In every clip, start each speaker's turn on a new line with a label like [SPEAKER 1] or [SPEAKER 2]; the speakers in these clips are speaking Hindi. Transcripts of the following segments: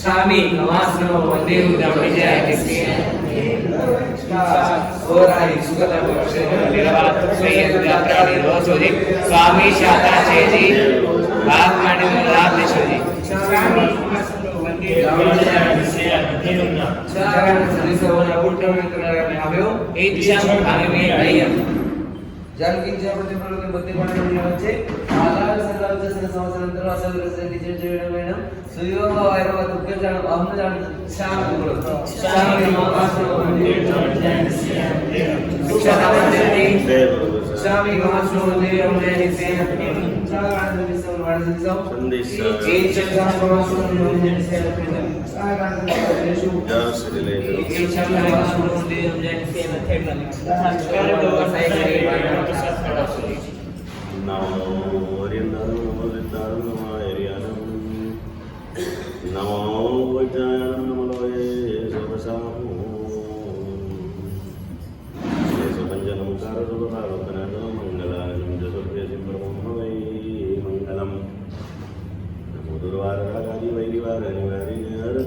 [SPEAKER 1] स्वामी नवासनो वंदे विजय स्वामी शाता छेजी बाग माने लाभ देशोजी जानकी ज्या प्रतिफलन बद्दे पाणी वच्चे आधार संकल्प जसं संवत्सरानंतर असं निजे जेवण सुयो वायरो दुःख जाण अहम जाण शाम बोलतो शाम नमासनो वंदे स्वामी नवासनो वंदे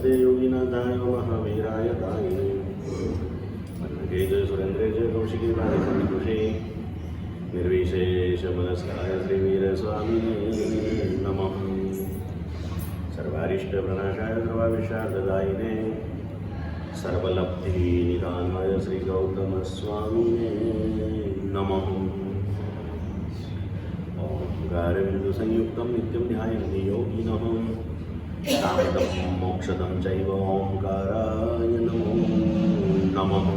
[SPEAKER 2] योगीनाथाय महावीराय दायिने सुरेंद्र जय कौशिकी खुशी निर्विशेष मनस्काय श्रीवीर स्वामी नमः सर्वारिष्ट प्रणाशाय सर्वाविषाददायिने सर्वलब्धि निदानाय श्री गौतम स्वामी नमः ओंकारबिंदु संयुक्तं नित्यं ध्यायन्ति योगिनः शांतं मोक्षदं चैव ओंकाराय नमो नमः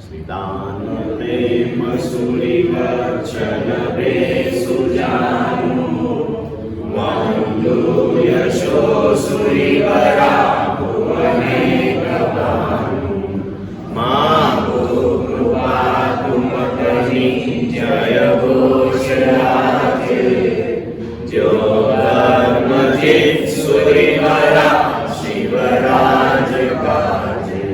[SPEAKER 2] श्रीदान प्रेम सुरिवचन सुजानु वंदो यशो सुरिवरा भुवने प्रभानु मागो कृपा तुम कही जय घोषराजे जो धर्म जित सुरिवरा शिवराज काजे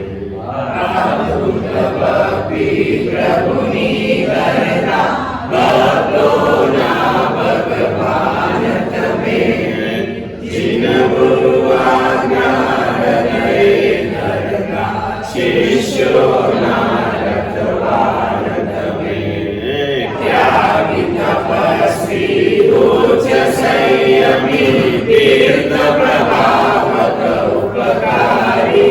[SPEAKER 2] भक्ति प्रभुनि करता भक्तो ना भगवान तमें जिन गुरु आज्ञा हृदय करता शिष्यो ना रखवान तमें त्यागी तपस्वी रोच संयमी तीर्थ प्रभावक उपकारी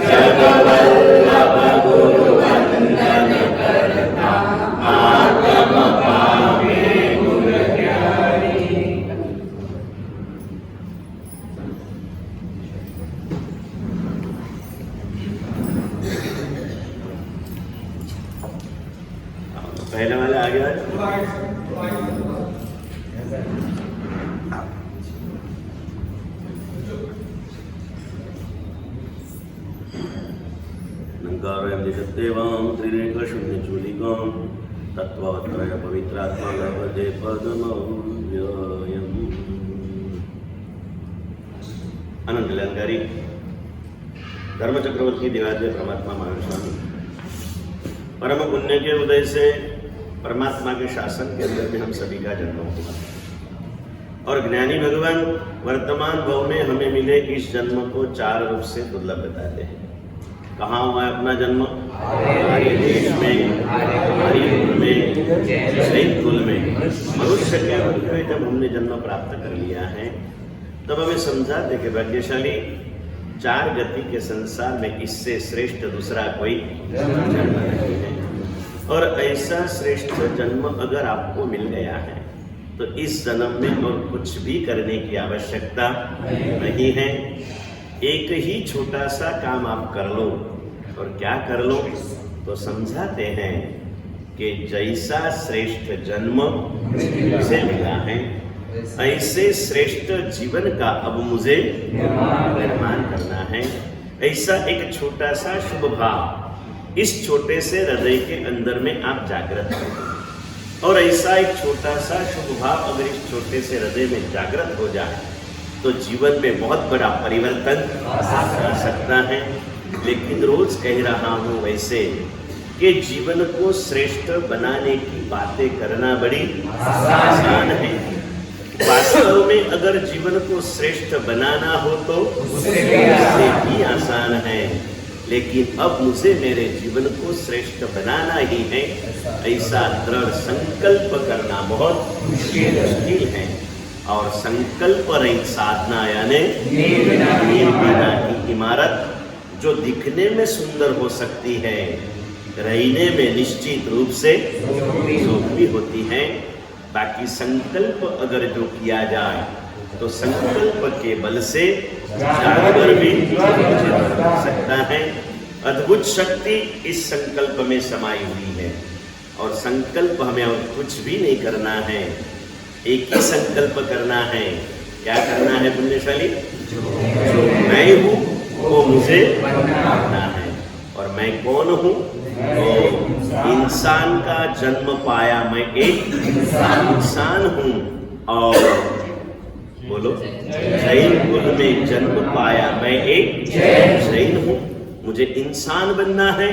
[SPEAKER 2] जगवल्लभ गुरु वंदन करता आत्म पावे गुण ज्ञानी पहले वाला आ गया नंकारयं दिशत्येवां त्रिरेकशून्यचूलिकां तत्त्वत्रय पवित्रात्मा लभते पदमव्ययम् अनंत कल्याणकारी धर्म चक्रवर्ती दिवाजय परमात्मा महावीर स्वामी परम पुण्य के उदय से परमात्मा के शासन के अंदर में हम सभी का जन्म हुआ और ज्ञानी भगवान वर्तमान भाव में हमें मिले इस जन्म को चार रूप से दुर्लभ बताते हैं। कहाँ हुआ है अपना जन्म? आर्य देश में, आर्य कुल में, जैन कुल में। मनुष्य के रूप में जब हमने जन्म प्राप्त कर लिया है तब हमें समझाते कि भाग्यशाली चार गति के संसार में इससे श्रेष्ठ दूसरा कोई जन्म नहीं है और ऐसा श्रेष्ठ जन्म अगर आपको मिल गया है तो इस जन्म में और कुछ भी करने की आवश्यकता नहीं है। एक ही छोटा सा काम आप कर लो और क्या कर लो तो समझाते हैं कि जैसा श्रेष्ठ जन्म मुझे मिला है ऐसे श्रेष्ठ जीवन का अब मुझे निर्माण करना है। ऐसा एक छोटा सा शुभ भाव इस छोटे से हृदय के अंदर में आप जागृत करें और ऐसा एक छोटा सा शुभ भाव अगर इस छोटे से हृदय में जागृत हो जाए तो जीवन में बहुत बड़ा परिवर्तन आ सकता है। लेकिन रोज कह रहा हूँ वैसे कि जीवन को श्रेष्ठ बनाने की बातें करना बड़ी आसान है वास्तव में अगर जीवन को श्रेष्ठ बनाना हो तो उससे भी आसान है, लेकिन अब मुझे मेरे जीवन को श्रेष्ठ बनाना ही है, ऐसा दृढ़ संकल्प करना बहुत मुश्किल है। और संकल्प रहित साधना यानी निर्विघ्न की इमारत जो दिखने में सुंदर हो सकती है, रहने में निश्चित रूप से भी होती है। बाकी संकल्प अगर जो किया जाए तो संकल्प के बल से जानवर भी बन सकता है। अद्भुत शक्ति इस संकल्प में समाई हुई है और संकल्प हमें और कुछ भी नहीं करना है, एक ही संकल्प करना है। क्या करना है पुण्यशाली? जो मैं हूँ वो मुझे बनना है। और मैं कौन हूँ? तो इंसान का जन्म पाया मैं एक इंसान हूँ। और बोलो, जैन कुल में जन्म पाया मैं एक जैन हूँ। मुझे इंसान बनना है,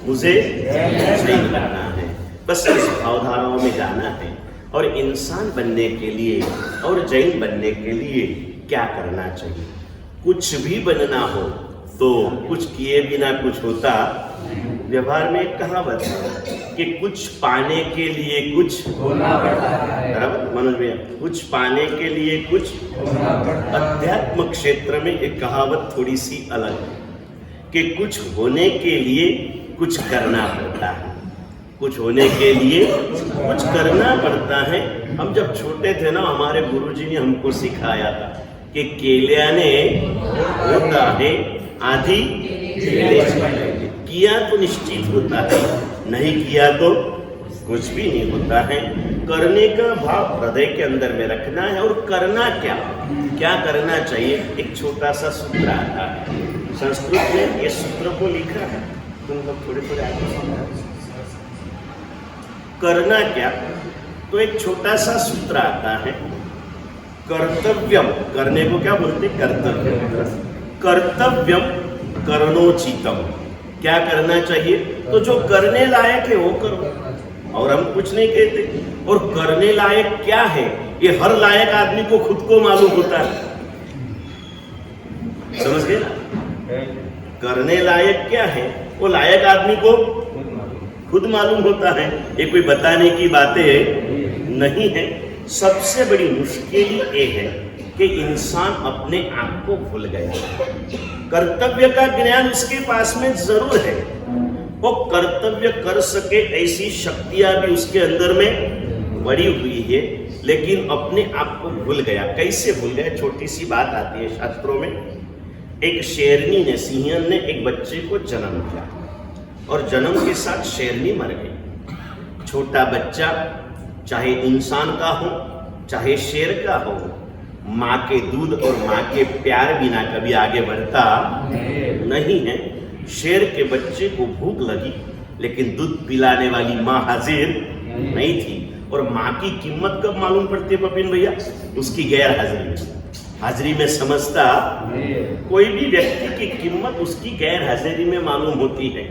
[SPEAKER 2] मुझे जैन बनना है। बस इस भावधाराओं में जाना है। और इंसान बनने के लिए और जैन बनने के लिए क्या करना चाहिए? कुछ भी बनना हो तो कुछ किए बिना कुछ होता। व्यवहार में एक कहावत है कि कुछ पाने के लिए कुछ होना पड़ता है। बराबर मनोज भैया, कुछ पाने के लिए कुछ होना पड़ता है। अध्यात्म क्षेत्र में एक कहावत थोड़ी सी अलग है कि कुछ होने के लिए कुछ करना पड़ता है। कुछ होने के लिए कुछ करना पड़ता है। हम जब छोटे थे ना, हमारे गुरुजी ने हमको सिखाया था कि केल्याने होता है आधी केले चाहिए। किया तो निश्चित होता है, नहीं किया तो कुछ भी नहीं होता है। करने का भाव हृदय के अंदर में रखना है। और करना क्या क्या करना चाहिए? एक छोटा सा सूत्र आता है संस्कृत में, ये सूत्र को लिखा है, तुम लोग थोड़े थोड़े आगे। करना क्या? तो एक छोटा सा सूत्र आता है, कर्तव्यम। करने को क्या बोलते? कर्तव्य। कर्तव्यम करणोचितम। क्या करना चाहिए? तो जो करने लायक है वो करो। और हम कुछ नहीं कहते। और करने लायक क्या है ये हर लायक आदमी को खुद को मालूम होता है। समझ गए ना? करने लायक क्या है वो लायक आदमी को खुद मालूम होता है। ये कोई बताने की बातें नहीं है। सबसे बड़ी मुश्किल ये है कि इंसान अपने आप को भूल गया। कर्तव्य का ज्ञान उसके पास में जरूर है, वो कर्तव्य कर सके ऐसी शक्तियां भी उसके अंदर में बड़ी हुई है, लेकिन अपने आप को भूल गया। कैसे भूल गया? छोटी सी बात आती है शास्त्रों में। एक शेरनी ने, सिंहन ने एक बच्चे को जन्म दिया और जन्म के साथ शेरनी मर गई। छोटा बच्चा चाहे इंसान का हो चाहे शेर का हो, माँ के दूध और माँ के प्यार बिना कभी आगे बढ़ता नहीं है। शेर के बच्चे को भूख लगी, लेकिन दूध पिलाने वाली माँ हाजिर नहीं थी। और माँ की कीमत कब मालूम पड़ती है पपिन भैया? उसकी गैर हाजिरी में। हाजिरी में समझता कोई भी व्यक्ति की कीमत उसकी गैर हाजिरी में मालूम होती है।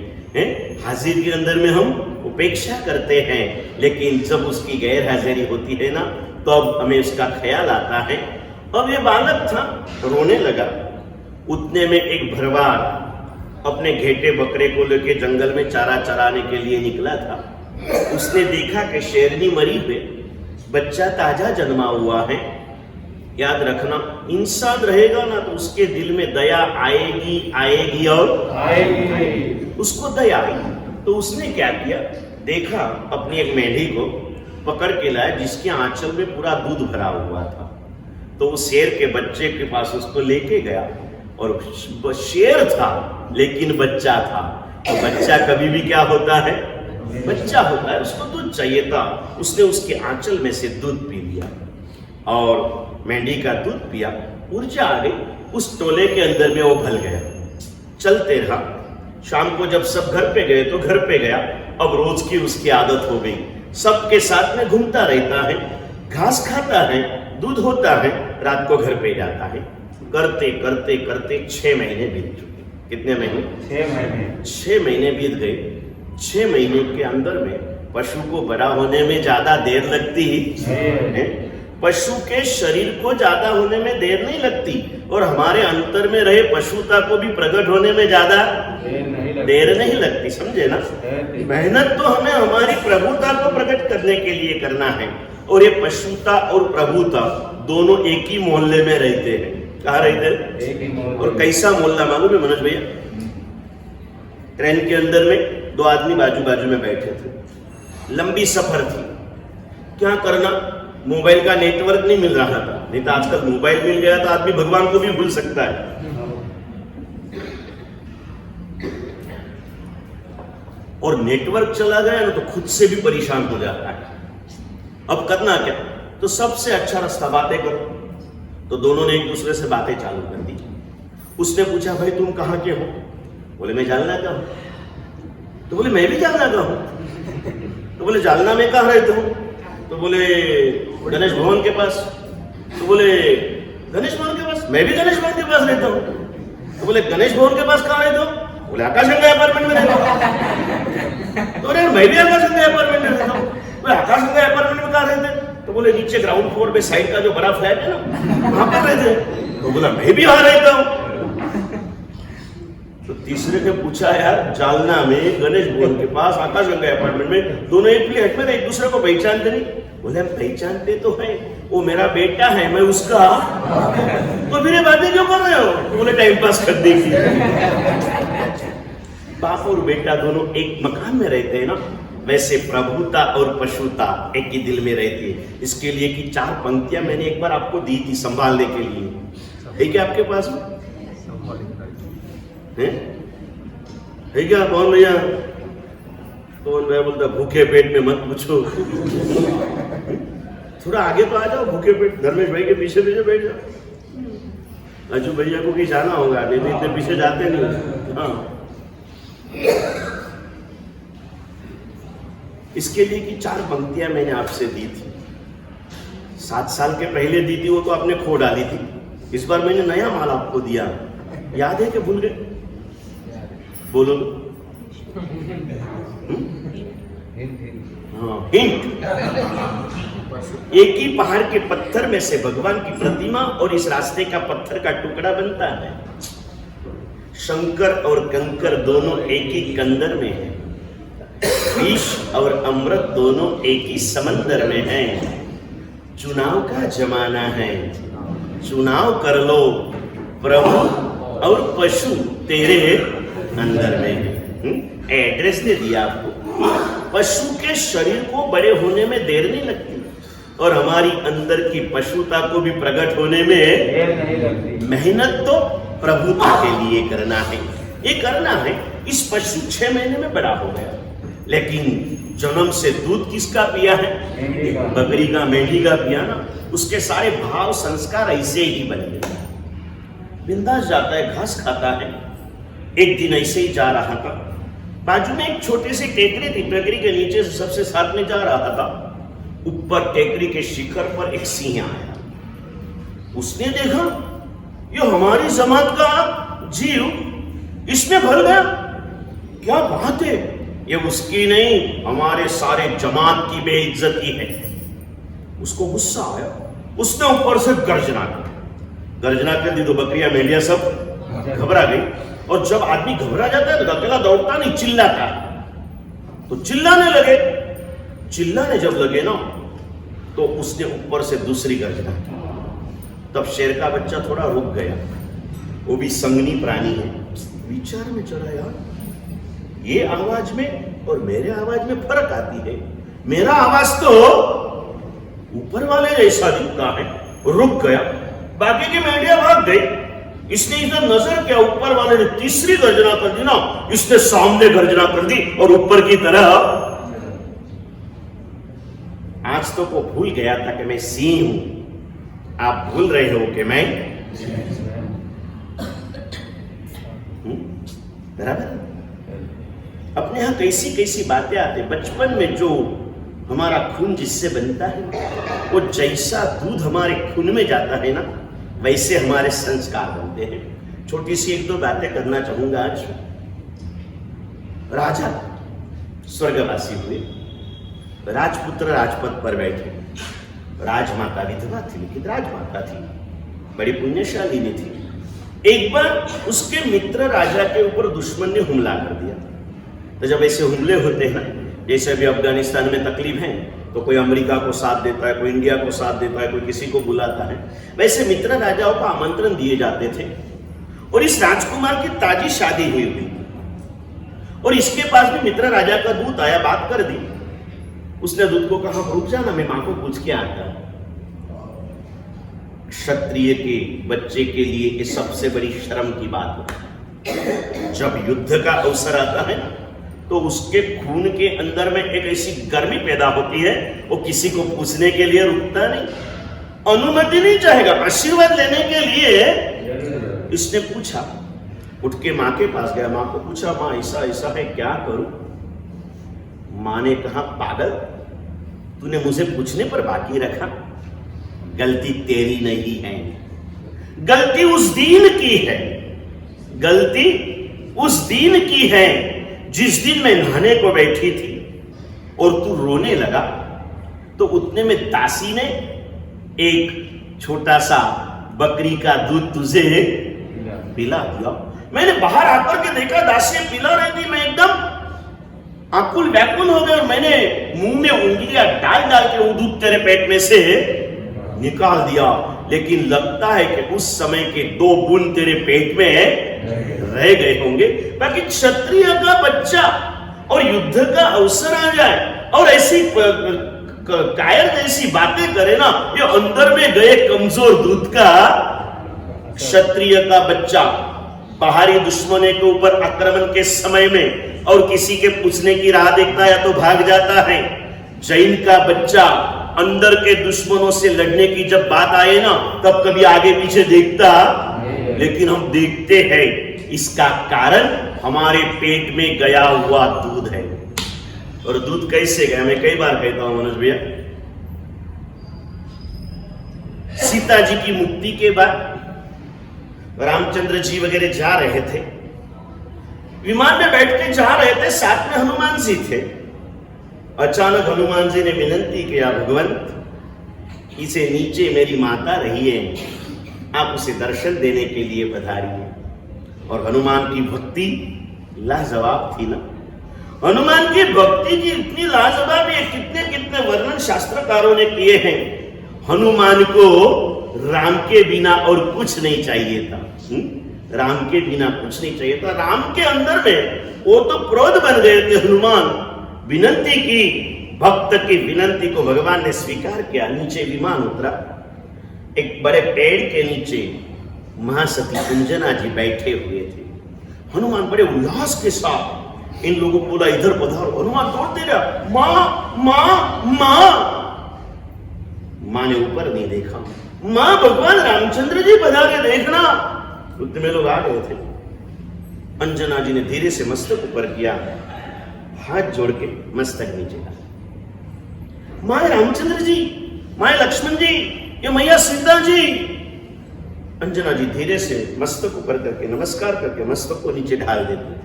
[SPEAKER 2] हाजिर के अंदर में हम उपेक्षा करते हैं, लेकिन जब उसकी गैर हाजिरी होती है ना, तो अब हमें उसका ख्याल आता है। अब ये बालक था, रोने लगा। उतने में एक भरवार अपने घेटे बकरे को लेके जंगल में चारा चराने के लिए निकला था। उसने देखा कि शेरनी मरी हुई, बच्चा ताजा जन्मा हुआ है। याद रखना, इंसान रहेगा ना तो उसके दिल में दया आएगी आएगी और आएगी। उसको दया आई तो उसने क्या किया? देखा अपनी एक मेंढी को पकड़ के लाया जिसके आंचल में पूरा दूध भरा हुआ था। तो उस शेर के बच्चे के पास उसको लेके गया। और शेर था लेकिन बच्चा था। तो बच्चा कभी भी क्या होता है? बच्चा होता है। उसको दूध चाहिए था, उसने उसके आंचल में से दूध पी लिया और मेंढी का दूध पिया। ऊर्जा आ गई, उस टोले के अंदर में वो भल गया। चलते रहा। शाम को जब सब घर पे गए तो घर पे गया। अब रोज की उसकी आदत हो गई, सबके साथ में घूमता रहता है, घास खाता है, दूध होता है, रात को घर पे जाता है। करते करते करते 6 महीने बीत चुके। कितने महीने? 6 महीने। 6 महीने बीत गए। 6 महीने के अंदर में पशु को बड़ा होने में ज्यादा देर लगती है। पशु के शरीर को ज्यादा होने में देर नहीं लगती और हमारे अंतर में रहे पशुता को भी प्रकट होने में ज्यादा देर नहीं लगती। समझे ना? मेहनत तो हमें हमारी प्रभुता को प्रकट करने के लिए करना है। और ये पशुता और प्रभुता दोनों एक ही मोहल्ले में रहते हैं। कहाँ रहते हैं? और कैसा मोहल्ला मालूम है मनोज भैया? ट्रेन के अंदर में दो आदमी बाजू बाजू में बैठे थे, लंबी सफर थी, क्या करना, मोबाइल का नेटवर्क नहीं मिल रहा था। नहीं तो आजकल मोबाइल मिल गया तो आदमी भगवान को भी भूल सकता है। और नेटवर्क चला गया ना तो खुद से भी परेशान हो जाता है। अब करना क्या? तो सबसे अच्छा रास्ता बातें करो। तो दोनों ने एक दूसरे से बातें चालू कर दी। उसने पूछा, भाई तुम कहाँ के हो? बोले मैं जालना का हूं। तो बोले मैं भी जालना का हूं। तो बोले जालना में कहाँ रहते हो? तो बोले गणेश भवन के पास। तो बोले गणेश भवन के पास? मैं भी गणेश भवन के पास रहता हूँ। तो बोले गणेश भवन के पास कहाँ रहते हो? बोले आकाश गंगा अपार्टमेंट में रहता हूँ। तो बोले मैं भी आकाश गंगा अपार्टमेंट में रहता हूँ। बोले आकाश गंगा अपार्टमेंट में कहाँ रहते? तो बोले नीचे ग्राउंड फ्लोर पे साइड का जो बड़ा फ्लैट है ना, वहां पर रहते। तो बोला मैं भी वहां रहता हूँ। तो तीसरे ने पूछा, यार जालना में गणेश भवन के पास आकाश गंगा अपार्टमेंट में दोनों एक फ्लैट में एक दूसरे को पहचानते नहीं? बोले हम पहचानते तो है, वो मेरा बेटा है, मैं उसका। तो फिर ये बातें क्यों कर रहे हो? तो बोले टाइम पास करने की। बाप और बेटा दोनों एक मकान में रहते हैं ना, वैसे प्रभुता और पशुता एक ही दिल में रहती है। इसके लिए कि 4 पंक्तियां मैंने एक बार आपको दी थी संभालने के लिए। है क्या आपके पास में? है क्या कौन भैया? कौन भैया बोलता भूखे पेट में मत पूछो। थोड़ा आगे तो आ जाओ, भूखे पेट धर्मेश भाई के पीछे पीछे बैठ जाओ। अजू भैया को कहीं जाना होगा, नहीं तो इतने पीछे जाते नहीं। हाँ, इसके लिए कि 4 पंक्तियां मैंने आपसे दी थी। 7 साल के पहले दी थी, वो तो आपने खो डाली थी। इस बार मैंने नया माल आपको दिया, याद है कि भूल गए? बोलो। हाँ, हिंट। एक ही पहाड़ के पत्थर में से भगवान की प्रतिमा और इस रास्ते का पत्थर का टुकड़ा बनता है। शंकर और कंकर दोनों एक ही कंदर में है। विष और अमृत दोनों एक ही समंदर में हैं। चुनाव का जमाना है, चुनाव कर लो, प्रभु और पशु तेरे अंदर में है। एड्रेस दे दिया आपको। पशु के शरीर को बड़े होने में देर नहीं लगती और हमारी अंदर की पशुता को भी प्रकट होने में देर नहीं लगती। मेहनत तो प्रभुता के लिए करना है, ये करना है। इस पशु 6 महीने में बड़ा हो गया, लेकिन जन्म से दूध किसका पिया है? बकरी का, मेंढी का पिया ना। उसके सारे भाव संस्कार ऐसे ही बन गए। बिंदास जाता है, घास खाता है। एक दिन ऐसे ही जा रहा था, बाजू में एक छोटी सी टेकरी थी, टेकरी के नीचे से सबसे साथ में जा रहा था। ऊपर टेकरी के शिखर पर एक सिंह आया। उसने देखा ये हमारी जमात का जीव इसमें भर गया, क्या बात है, ये उसकी नहीं हमारे सारे जमात की बेइज्जती है। उसको गुस्सा आया, उसने ऊपर से गर्जना कर दी तो बकरियां मेंढियां सब घबरा गई। और जब आदमी घबरा जाता है तो अकेला दौड़ता नहीं, चिल्लाता। तो चिल्लाने जब लगे ना तो उसने ऊपर से दूसरी गर्जना की। तब शेर का बच्चा थोड़ा रुक गया, वो भी संगनी प्राणी है। विचार में चला, यार ये आवाज में और मेरे आवाज में फर्क आती है। मेरा आवाज तो ऊपर वाले जैसा दिखता है। रुक गया, बाकी की मेंढियां भाग गई। इसने इधर नजर किया, ऊपर वाले ने तीसरी गर्जना कर दी ना, इसने सामने गर्जना कर दी और ऊपर की तरह। आज तो वो भूल गया था कि मैं सिंह हूं, आप भूल रहे हो कि मैं बराबर। अपने यहां कैसी कैसी बातें आती। बचपन में जो हमारा खून जिससे बनता है, वो जैसा दूध हमारे खून में जाता है ना, वैसे हमारे संस्कार बनते हैं। छोटी सी 1-2 बातें करना चाहूंगा आज। राजा स्वर्गवासी हुए, राजपुत्र राजपद पर बैठे। राजमाता विधवा थी, लेकिन राजमाता थी, बड़ी पुण्यशालिनी थी। एक बार उसके मित्र राजा के ऊपर दुश्मन ने हमला कर दिया। तो जब ऐसे हमले होते हैं ना, जैसे अभी अफगानिस्तान में तकलीफ है तो कोई अमेरिका को साथ देता है, कोई इंडिया को साथ देता है, कोई किसी को बुलाता है, वैसे मित्र राजाओं को आमंत्रण दिए जाते थे। और इस राजकुमार की ताजी शादी हुई थी और इसके पास भी मित्र राजा का दूत आया, बात कर दी। उसने दूत को कहा रुक जाना, मैं मां को पूछ के आता हूं। क्षत्रिय के बच्चे के लिए ये सबसे बड़ी शर्म की बात है। जब युद्ध का अवसर आता है तो उसके खून के अंदर में एक ऐसी गर्मी पैदा होती है, वो किसी को पूछने के लिए रुकता नहीं, अनुमति नहीं चाहेगा, आशीर्वाद लेने के लिए। इसने पूछा, उठ के मां के पास गया, मां को पूछा मां ऐसा ऐसा है, क्या करूं? मां ने कहा पागल, तूने मुझे पूछने पर बाकी रखा, गलती तेरी नहीं है, गलती उस दीन की है, गलती उस दीन की है जिस दिन मैं नहाने को बैठी थी और तू रोने लगा तो उतने में दासी ने एक छोटा सा बकरी का दूध तुझे पिला दिया। मैंने बाहर आकर के देखा दासी पिला रही थी, मैं एकदम आकुल व्याकुल हो गया और मैंने मुंह में उंगलियां डाल डाल के वो दूध तेरे पेट में से निकाल दिया। लेकिन लगता है कि उस समय के 2 बूंद तेरे पेट में रह गए होंगे। बाकी क्षत्रिय का बच्चा और युद्ध का अवसर आ जाए और ऐसी कायर जैसी बातें करे ना, ये अंदर में गए कमजोर दूध का क्षत्रिय का बच्चा बाहरी दुश्मनों के ऊपर आक्रमण के समय में और किसी के पूछने की राह देखता है तो भाग जाता है। जैन का बच्चा अंदर के दुश्मनों से लड़ने की जब बात आए ना, तब कभी आगे पीछे देखता, लेकिन हम देखते हैं। इसका कारण हमारे पेट में गया हुआ दूध है। और दूध कैसे गया, मैं कई बार कहता हूं मनोज भैया, सीता जी की मुक्ति के बाद रामचंद्र जी वगैरह जा रहे थे, विमान में बैठ के जा रहे थे, साथ में हनुमान जी थे। अचानक हनुमान जी ने विनती किया, भगवंत इसे नीचे मेरी माता रही है, आप उसे दर्शन देने के लिए पधारिए। और हनुमान की भक्ति लाजवाब थी ना, हनुमान की भक्ति की इतनी लाजवाब है, कितने कितने वर्णन शास्त्रकारों ने किए हैं। हनुमान को राम के बिना और कुछ नहीं चाहिए था, राम के बिना कुछ नहीं चाहिए था। राम के अंदर में वो तो क्रोध बन गए थे। हनुमान विनती की, भक्त की विनती को भगवान ने स्वीकार किया। नीचे विमान उतरा, एक बड़े पेड़ के नीचे महासती अंजना जी बैठे हुए थे। हनुमान बड़े उल्लास के साथ इन लोगों को बोला इधर पधारो। हनुमान दौड़ते रहा, मां मां मां। मां ने ऊपर नहीं देखा, मां भगवान रामचंद्र जी पधारे देखना। उतने लोग आ गए थे। अंजना जी ने धीरे से मस्तक ऊपर किया, हाथ जोड़ के मस्तक नीचे डाला। मां रामचंद्र जी, मां लक्ष्मण जी, ये मैया सीता जी। अंजना जी धीरे से मस्तक ऊपर करके नमस्कार करके मस्तक को नीचे ढाल देते थे।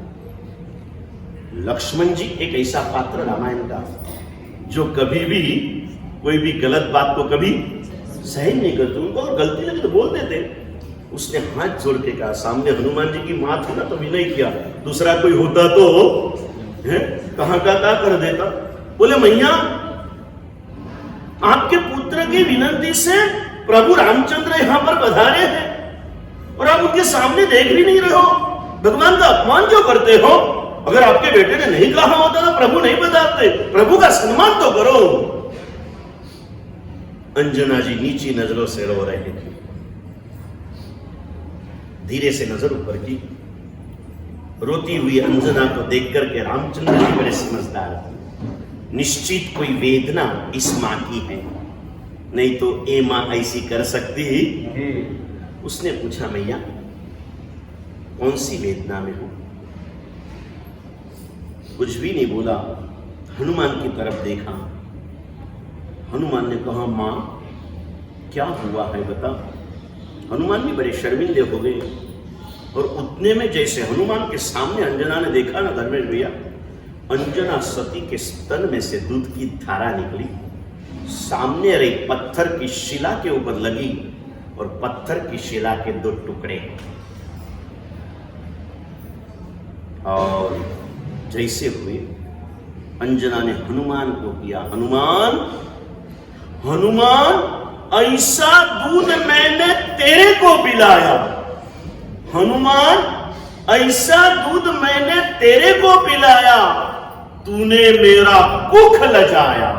[SPEAKER 2] लक्ष्मण जी एक ऐसा पात्र रामायण का जो कभी भी कोई भी गलत बात को कभी सहन नहीं करते, उनको अगर गलती लगी तो बोल देते। उसने हाथ जोड़ के कहा, सामने हनुमान जी की मां थी ना तो विनय किया, दूसरा कोई होता तो कहां का कर देता। बोले मैया आपके पुत्र की विनती से प्रभु रामचंद्र यहां पर पधारे हैं और आप उनके सामने देख भी नहीं रहे हो, भगवान का अपमान क्यों करते हो? अगर आपके बेटे ने नहीं कहा होता तो प्रभु नहीं पधारते, प्रभु का सम्मान तो करो। अंजना जी नीची नजरों से रो रहे थे। धीरे से नजर ऊपर की, रोती हुई अंजना को देख करके रामचंद्र जी बड़े समझदार थे। निश्चित कोई वेदना इस मां की है, नहीं तो ये मां ऐसी कर सकती ही। उसने पूछा, मैया कौन सी वेदना में हो? कुछ भी नहीं बोला, हनुमान की तरफ देखा। हनुमान ने कहा, मां क्या हुआ है बता। हनुमान भी बड़े शर्मिंदे हो गए और उतने में जैसे हनुमान के सामने अंजना ने देखा ना धर्मेश भैया, अंजना सती के स्तन में से दूध की धारा निकली, सामने रही पत्थर की शिला के ऊपर लगी और पत्थर की शिला के 2 टुकड़े। और जैसे हुए अंजना ने हनुमान को किया, हनुमान हनुमान ऐसा दूध मैंने तेरे को पिलाया, हनुमान ऐसा दूध मैंने तेरे को पिलाया, तूने मेरा कुख लजाया।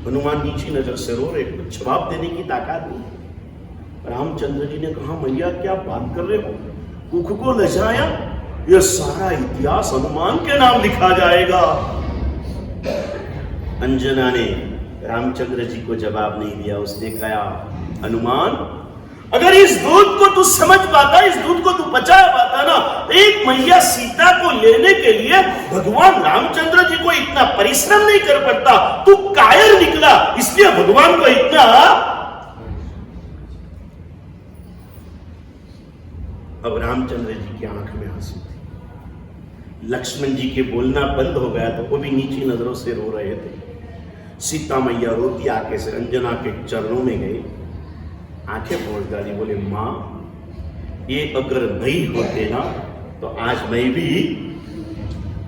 [SPEAKER 2] हनुमान नीची नजर से रो रहे, कुछ जवाब देने की ताकत नहीं। रामचंद्र जी ने कहा, मैया क्या बात कर रहे हो, कुख को लजाया? यह सारा इतिहास हनुमान के नाम लिखा जाएगा। अंजना ने रामचंद्र जी को जवाब नहीं दिया। उसने कहा, हनुमान अगर इस दूध को तू समझ पाता, इस दूध को तू बचा पाता ना, तो एक मैया सीता को लेने के लिए भगवान रामचंद्र जी को इतना परिश्रम नहीं कर पड़ता। तू कायर निकला, इसलिए भगवान को इतना। अब रामचंद्र जी की आंख में आंसू थे। लक्ष्मण जी के बोलना बंद हो गया तो वो भी नीची नजरों से रो रहे थे। सीता मैया रोती आके से अंजना के चरणों में गई, आंखें पोंछ डाली, बोले मां ये अगर नहीं होते ना तो आज मैं भी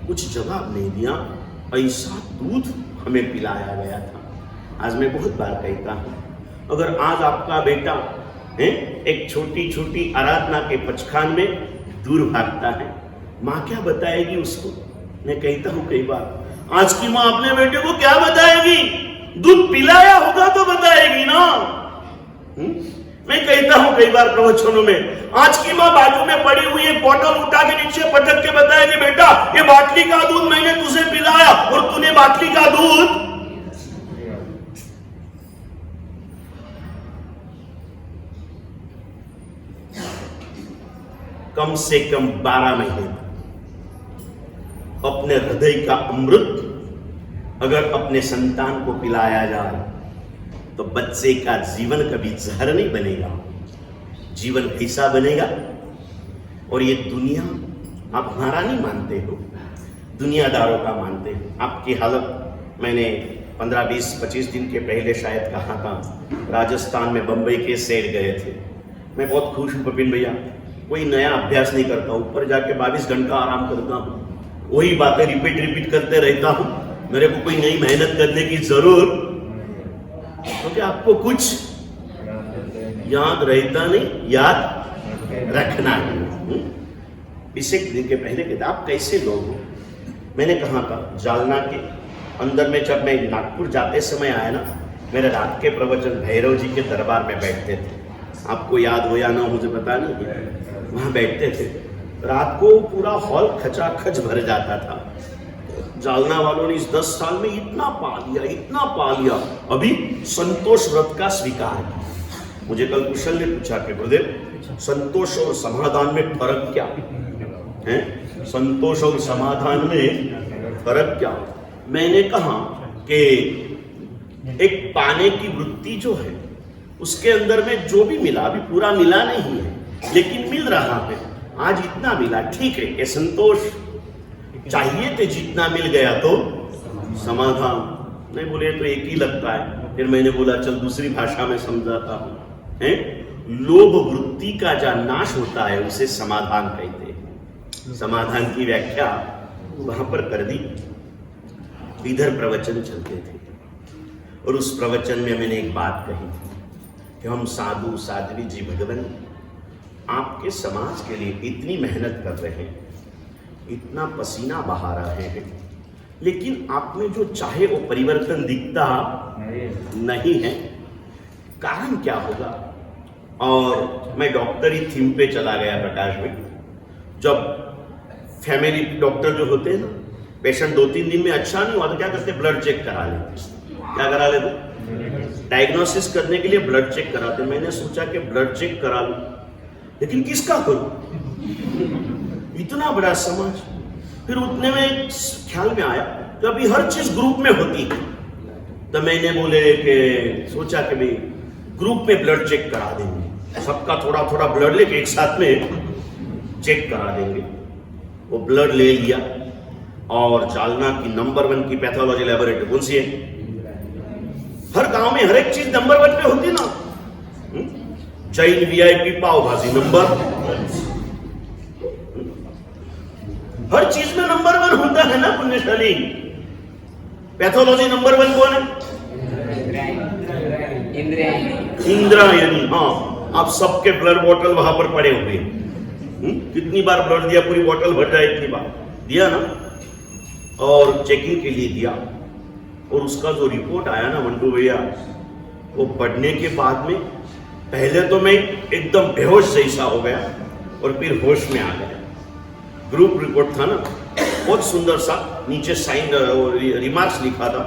[SPEAKER 2] कुछ जवाब नहीं दिया। ऐसा दूध हमें पिलाया गया था। आज मैं बहुत बार कहता हूं, अगर आज आपका बेटा एक छोटी छोटी आराधना के पचखान में दूर भागता है, मां क्या बताएगी उसको? मैं कहता हूं कई बार, आज की मां अपने बेटे को क्या बताएगी? दूध पिलाया होगा तो बताएगी ना। मैं कहता हूं कई बार प्रवचनों में, आज की मां बाजू में पड़ी हुई एक बोतल उठा के नीचे पटक के बताएगी, बेटा ये बाटली का दूध मैंने तुझे पिलाया और तूने बाटली का दूध। कम से कम 12 महीने अपने हृदय का अमृत अगर अपने संतान को पिलाया जाए तो बच्चे का जीवन कभी जहर नहीं बनेगा, जीवन कैसा बनेगा। और ये दुनिया आप हमारा नहीं मानते हो, दुनियादारों का मानते हो। आपकी हालत मैंने 15, 20, 25 दिन के पहले शायद कहा था, राजस्थान में बंबई के सेठ गए थे। मैं बहुत खुश हूँ पपिन भैया, कोई नया अभ्यास नहीं करता, ऊपर जाके 22 घंटा आराम करता हूँ, वही बातें रिपीट करते रहता हूँ। मेरे को कोई नई मेहनत करने की जरूर, क्योंकि आपको कुछ याद रहता नहीं, याद रखना है। इसे दिन के पहले कहते आप कैसे लोग हो? मैंने कहा था जालना के अंदर में, जब मैं नागपुर जाते समय आया ना, मेरे रात के प्रवचन भैरव जी के दरबार में बैठते थे। आपको याद हो या ना मुझे पता नहीं, वहां बैठते थे। रात को पूरा हॉल खचाखच भर जाता था। जालना वालों ने इस 10 साल में इतना पा लिया। अभी संतोष व्रत का स्वीकार किया। मुझे कल कुशल ने पूछा कि गुरुदेव संतोष और समाधान में फर्क क्या है? संतोष और समाधान में फर्क क्या? मैंने कहा कि एक पाने की वृत्ति जो है उसके अंदर में जो भी मिला, अभी पूरा मिला नहीं है लेकिन मिल रहा है। आज इतना मिला, ठीक है, ये संतोष। चाहिए तो जितना मिल गया तो समाधान। नहीं बोले तो एक ही लगता है। फिर मैंने बोला चल दूसरी भाषा में समझाता हूं। लोभ वृत्ति का जो नाश होता है उसे समाधान कहते हैं। समाधान की व्याख्या वहां पर कर दी। इधर प्रवचन चलते थे और उस प्रवचन में मैंने एक बात कही कि हम साधु साध्वी जी भगवान आपके समाज के लिए इतनी मेहनत कर रहे हैं, इतना पसीना बहा रहे हैं, लेकिन आप में जो चाहे वो परिवर्तन दिखता नहीं है। कारण क्या होगा? और मैं डॉक्टरी थीम पे चला गया प्रकाश में। जब फैमिली डॉक्टर जो होते हैं ना, पेशेंट 2-3 दिन में अच्छा नहीं हुआ तो क्या करते? ब्लड चेक करा लेते। क्या करा लेते? डायग्नोसिस करने के लिए ब्लड चेक कराते। मैंने सोचा कि ब्लड चेक करा लूं, लेकिन किसका करूं? इतना बड़ा समाज। फिर उतने में ख्याल में आया कि अभी हर चीज ग्रुप में होती है, तो मैंने बोले कि सोचा कि भाई ग्रुप में ब्लड चेक करा देंगे, सबका थोड़ा थोड़ा ब्लड लेके एक साथ में चेक करा देंगे। वो ब्लड ले लिया और जालना की नंबर 1 की पैथोलॉजी लैबोरेटरी कौन सी है? हर गांव में हर एक चीज नंबर 1 पे होती ना। जैन वीआईपी पाव भाजी नंबर, हर चीज में नंबर 1 होता है ना पुण्यशाली। पैथोलॉजी नंबर 1 कौन है? इंद्रायणी। हाँ, आप सबके ब्लड बॉटल वहां पर पड़े हुए हैं। कितनी बार ब्लड दिया? पूरी बॉटल भर जाए इतनी बार दिया ना, और चेकिंग के लिए दिया। और उसका जो रिपोर्ट आया ना मंटू भैया, वो पढ़ने के बाद में पहले तो मैं एकदम बेहोश जैसा हो गया और फिर होश में आ गया। ग्रुप रिपोर्ट था ना, बहुत सुंदर सा, नीचे साइन और रिमार्क्स लिखा था।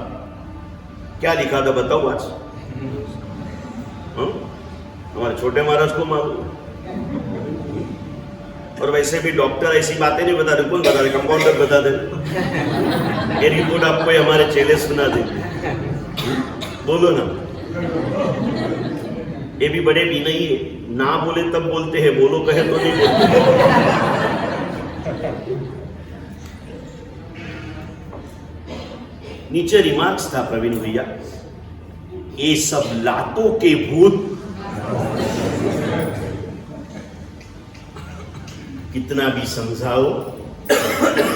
[SPEAKER 2] क्या लिखा था बताओ आज? हमारे छोटे महाराज को मालूम। और वैसे भी डॉक्टर ऐसी बातें नहीं बता दे। कौन बता दे? कंपाउंडर बता दे। ये रिपोर्ट आपको हमारे चेले सुना दे। बोलो ना, ये भी बड़े भी नहीं है, ना बोले तब बोलते हैं, बोलो कहे तो नहीं बोलते। नीचे रिमार्क्स था प्रवीण भैया, ये सब लातों के भूत, कितना भी समझाओ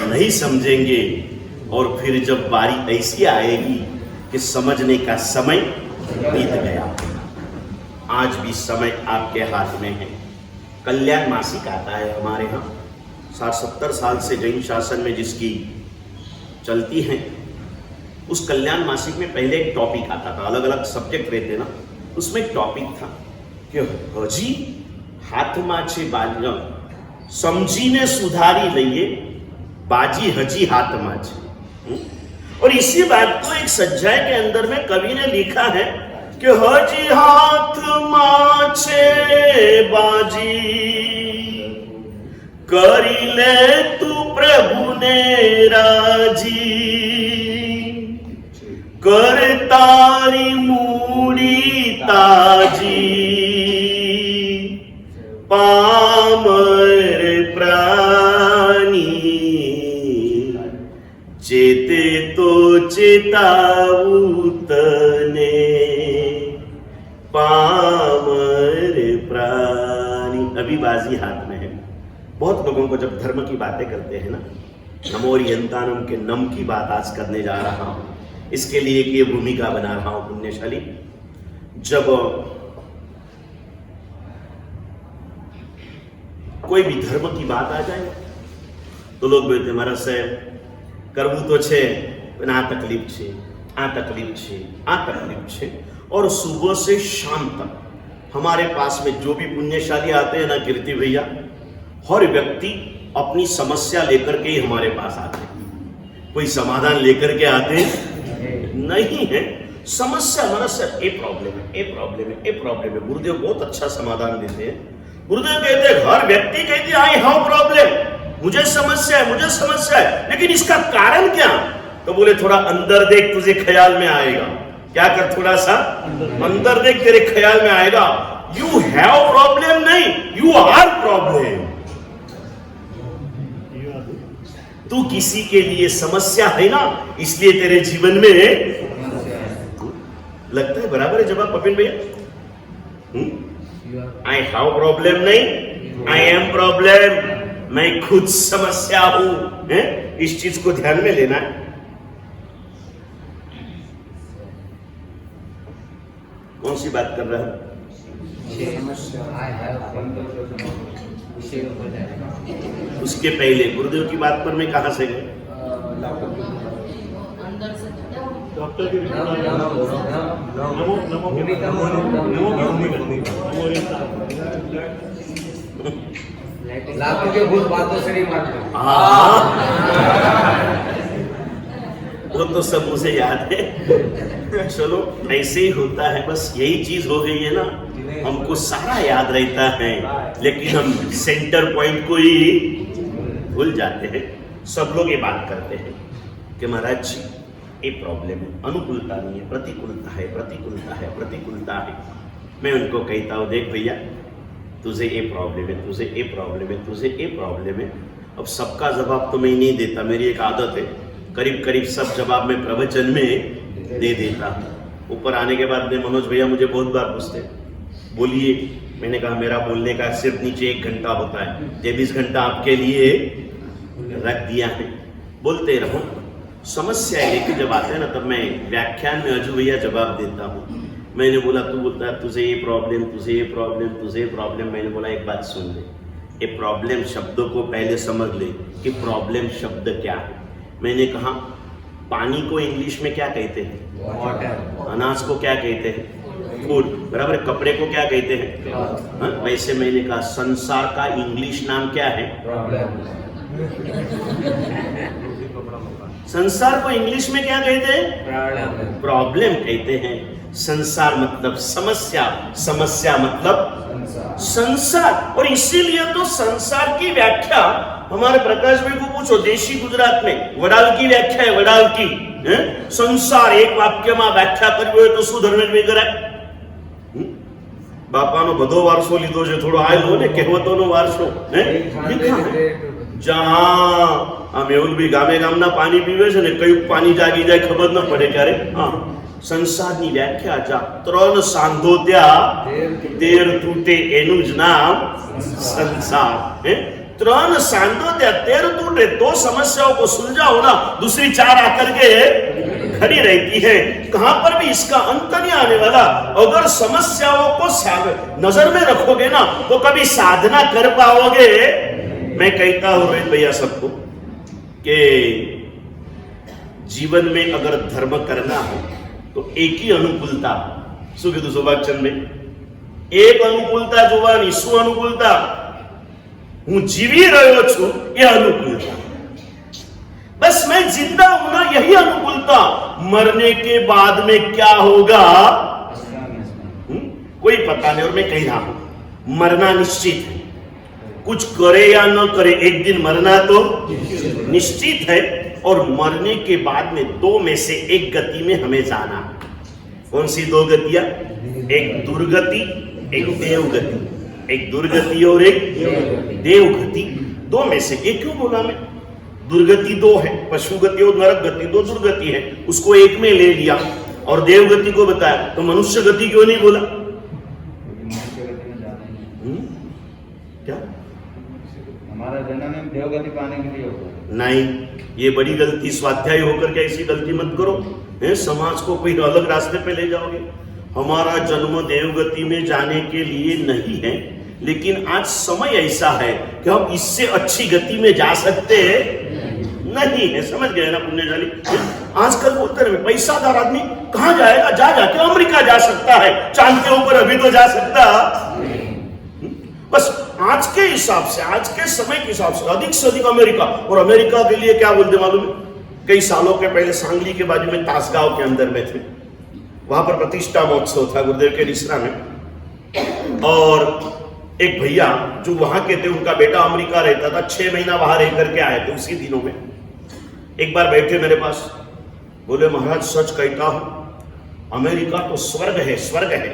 [SPEAKER 2] नहीं समझेंगे। और फिर जब बारी ऐसी आएगी कि समझने का समय बीत गया। आज भी समय आपके हाथ में है। कल्याण मासिक आता है हमारे यहाँ, 60-70 साल से जैन शासन में जिसकी चलती है। उस कल्याण मासिक में पहले एक टॉपिक आता था, अलग अलग सब्जेक्ट रहते ना, उसमें एक टॉपिक था कि हजी हाथमा छे बाजी, समझीने सुधारी लइए, बाजी हजी हाथमा छे। और इसी बात को एक सज्जाय के अंदर में कवि ने लिखा है कि हजी हाथमा छे बाजी, करी ले तू प्रभु ने राजी, कर तारी मूड़ी ताजी, पामर प्राणी, चेते तो चेताऊ तने, पामर प्राणी। अभी बाजी हाथ में है। बहुत लोगों को जब धर्म की बातें करते हैं ना, नमोरियंतानम के नम की बात आज करने जा रहा हूं, इसके लिए कि ये भूमिका बना रहा हूं पुण्यशाली। जब कोई भी धर्म की बात आ जाए तो लोग बोलते महाराज साहब करવું तो छे પણ આ તકલીફ છે, આ તકલીફ છે, આ તકલીફ છે। और सुबह से शाम तक हमारे पास में जो भी पुण्यशाली आते हैं ना कीर्ति भैया, हर व्यक्ति अपनी समस्या लेकर के ही हमारे पास आते हैं। कोई समाधान लेकर के आते नहीं है। समस्या हमारा सर ये प्रॉब्लम है, ये प्रॉब्लम है, ये प्रॉब्लम है। गुरुदेव बहुत अच्छा समाधान देते हैं। गुरुदेव कहते हैं, हर व्यक्ति कहते हैं आई हैव प्रॉब्लम, मुझे समस्या है, मुझे समस्या है, लेकिन इसका कारण क्या? तो बोले थोड़ा अंदर देख, तुझे ख्याल में आएगा। क्या कर? थोड़ा सा अंदर देख, तेरे ख्याल में आएगा। यू हैव प्रॉब्लम नहीं, यू आर प्रॉब्लम। तू किसी के लिए समस्या है ना, इसलिए तेरे जीवन में लगता है। बराबर है जवाब पपिन भैया? आई हैव प्रॉब्लम नहीं, आई एम प्रॉब्लम। मैं खुद समस्या हूं, है? इस चीज को ध्यान में लेना है। कौन सी बात कर रहा है? उसके पहले गुरुदेव की बात पर मैं कहां से गए?
[SPEAKER 3] डॉक्टर की
[SPEAKER 1] लाखों के भूत बातों से नहीं मारते।
[SPEAKER 2] वो तो सब मुझे याद है। चलो ऐसे ही होता है, बस यही चीज हो गई है ना, हमको सारा याद रहता है लेकिन हम सेंटर पॉइंट को ही भूल जाते हैं। सब लोग ये बात करते हैं कि महाराज जी ये प्रॉब्लम है, अनुकूलता नहीं है, प्रतिकूलता है, प्रतिकूलता है, प्रतिकूलता है। मैं उनको कहता हूँ देख भैया, तुझे ये प्रॉब्लम है, तुझे ये प्रॉब्लम है, तुझे ये प्रॉब्लम है, अब सबका जवाब तो मैं नहीं देता, मेरी एक आदत है, करीब करीब सब जवाब मैं प्रवचन में दे देता हूँ। ऊपर आने के बाद में मनोज भैया मुझे बहुत बार पूछते बोलिए, मैंने कहा मेरा बोलने का सिर्फ नीचे 1 घंटा होता है, 23 घंटा आपके लिए रख दिया है, बोलते रहो। समस्या लेके जब आते हैं ना तब मैं व्याख्यान में अजू भैया जवाब देता हूँ। मैंने बोला तू बोलता है तुझे ये प्रॉब्लम, तुझे ये प्रॉब्लम, तुझे ये प्रॉब्लम। मैंने बोला एक बात सुन ले, ये प्रॉब्लम शब्दों को पहले समझ ले कि प्रॉब्लम शब्द क्या है। मैंने कहा पानी को इंग्लिश में क्या कहते हैं? वाटर। अनाज को क्या कहते हैं? फूड। बराबर। कपड़े को क्या कहते हैं? हाँ? वैसे मैंने कहा संसार का इंग्लिश नाम क्या है? संसार को इंग्लिश में क्या कहते हैं? प्रॉब्लम कहते हैं। संसार मतलब समस्या, समस्या मतलब संसार। और इसीलिए तो संसार की व्याख्या हमारे प्रकाश भाई को पूछो, देशी गुजरात में वडाल की व्याख्या है, वडाल की संसार एक वाक्य में व्याख्या करવી હોય તો શું ધર્મેન્દ્રભાઈ કરાય? બાપાનો બધો વારસો લીધો છે, થોડો આયલો ને કહેવતોનો વારસો જहाँ આ મેહુલભાઈ ગામે ગામના પાણી પીવે છે ને, કયું પાણી જાગી જાય ખબર ન પડે ક્યારે। હા, સંસારની વ્યાખ્યા જા 3 સાંધોત્યા 13 તૂટે એનું જ નામ સંસાર। 3 સાંધોત્યા 13 टूटे तो समस्याओं को सुलझाओ ना, दूसरी 4 आकर के खड़ी रहती है। कहां पर भी इसका अंत नहीं आने वाला। अगर समस्याओं को नजर में रखोगे ना तो कभी साधना कर पाओगे। मैं कहता हूं रोहित भैया सबको कि जीवन में अगर धर्म करना हो तो एक ही अनुकूलता, શું કીધું સુભાષચંદ્ર में? एक अनुकूलता જોવાની। શું अनुकूलता? હું જીવી રહ્યો છું એ अनुकूलता। बस मैं जिंदा हूं ना, यही अनुकूलता। मरने के बाद में क्या होगा कोई पता नहीं। और मैं कह रहा हूं मरना निश्चित है, कुछ करे या न करे एक दिन मरना तो निश्चित है। और मरने के बाद में 2 में से एक गति में हमें जाना। कौन सी 2 गतियां? एक दुर्गति, एक देवगति। एक दुर्गति और एक देवगति, 2 में से एक। क्यों बोला मैं? दुर्गति 2 है, पशु गति और नरक गति 2 दुर्गति है, उसको एक में ले लिया और देवगति को बताया, तो मनुष्य गति क्यों नहीं बोला? क्या
[SPEAKER 4] हमारा जन्म देवगति पाने के लिए होगा?
[SPEAKER 2] नहीं, ये बड़ी गलती। स्वाध्याय होकर के ऐसी गलती मत करो, समाज को कोई अलग रास्ते पे ले जाओगे। हमारा जन्म देवगति में जाने के लिए नहीं है, लेकिन आज समय ऐसा है कि हम इससे अच्छी गति में जा सकते नहीं है। समझ गए ना पुण्यशाली? आजकल बोलते रहे पैसादार आदमी कहां जाएगा? जाके अमेरिका जा सकता है, चांद के ऊपर अभी तो जा सकता। बस आज के हिसाब से, आज के समय के हिसाब से अधिक से अधिक अमेरिका। और अमेरिका के लिए क्या बोलते मालूम है? कई सालों के पहले सांगली के बाजू में तासगांव के अंदर में थे, वहां पर प्रतिष्ठा महोत्सव था गुरुदेव के रिसरा में। और एक भैया जो वहां के थे, उनका बेटा अमेरिका रहता था, 6 महीना वहां रह करके आए थे। उसी दिनों में एक बार बैठे मेरे पास, बोले महाराज सच कहता हूं, अमेरिका तो स्वर्ग है, स्वर्ग है।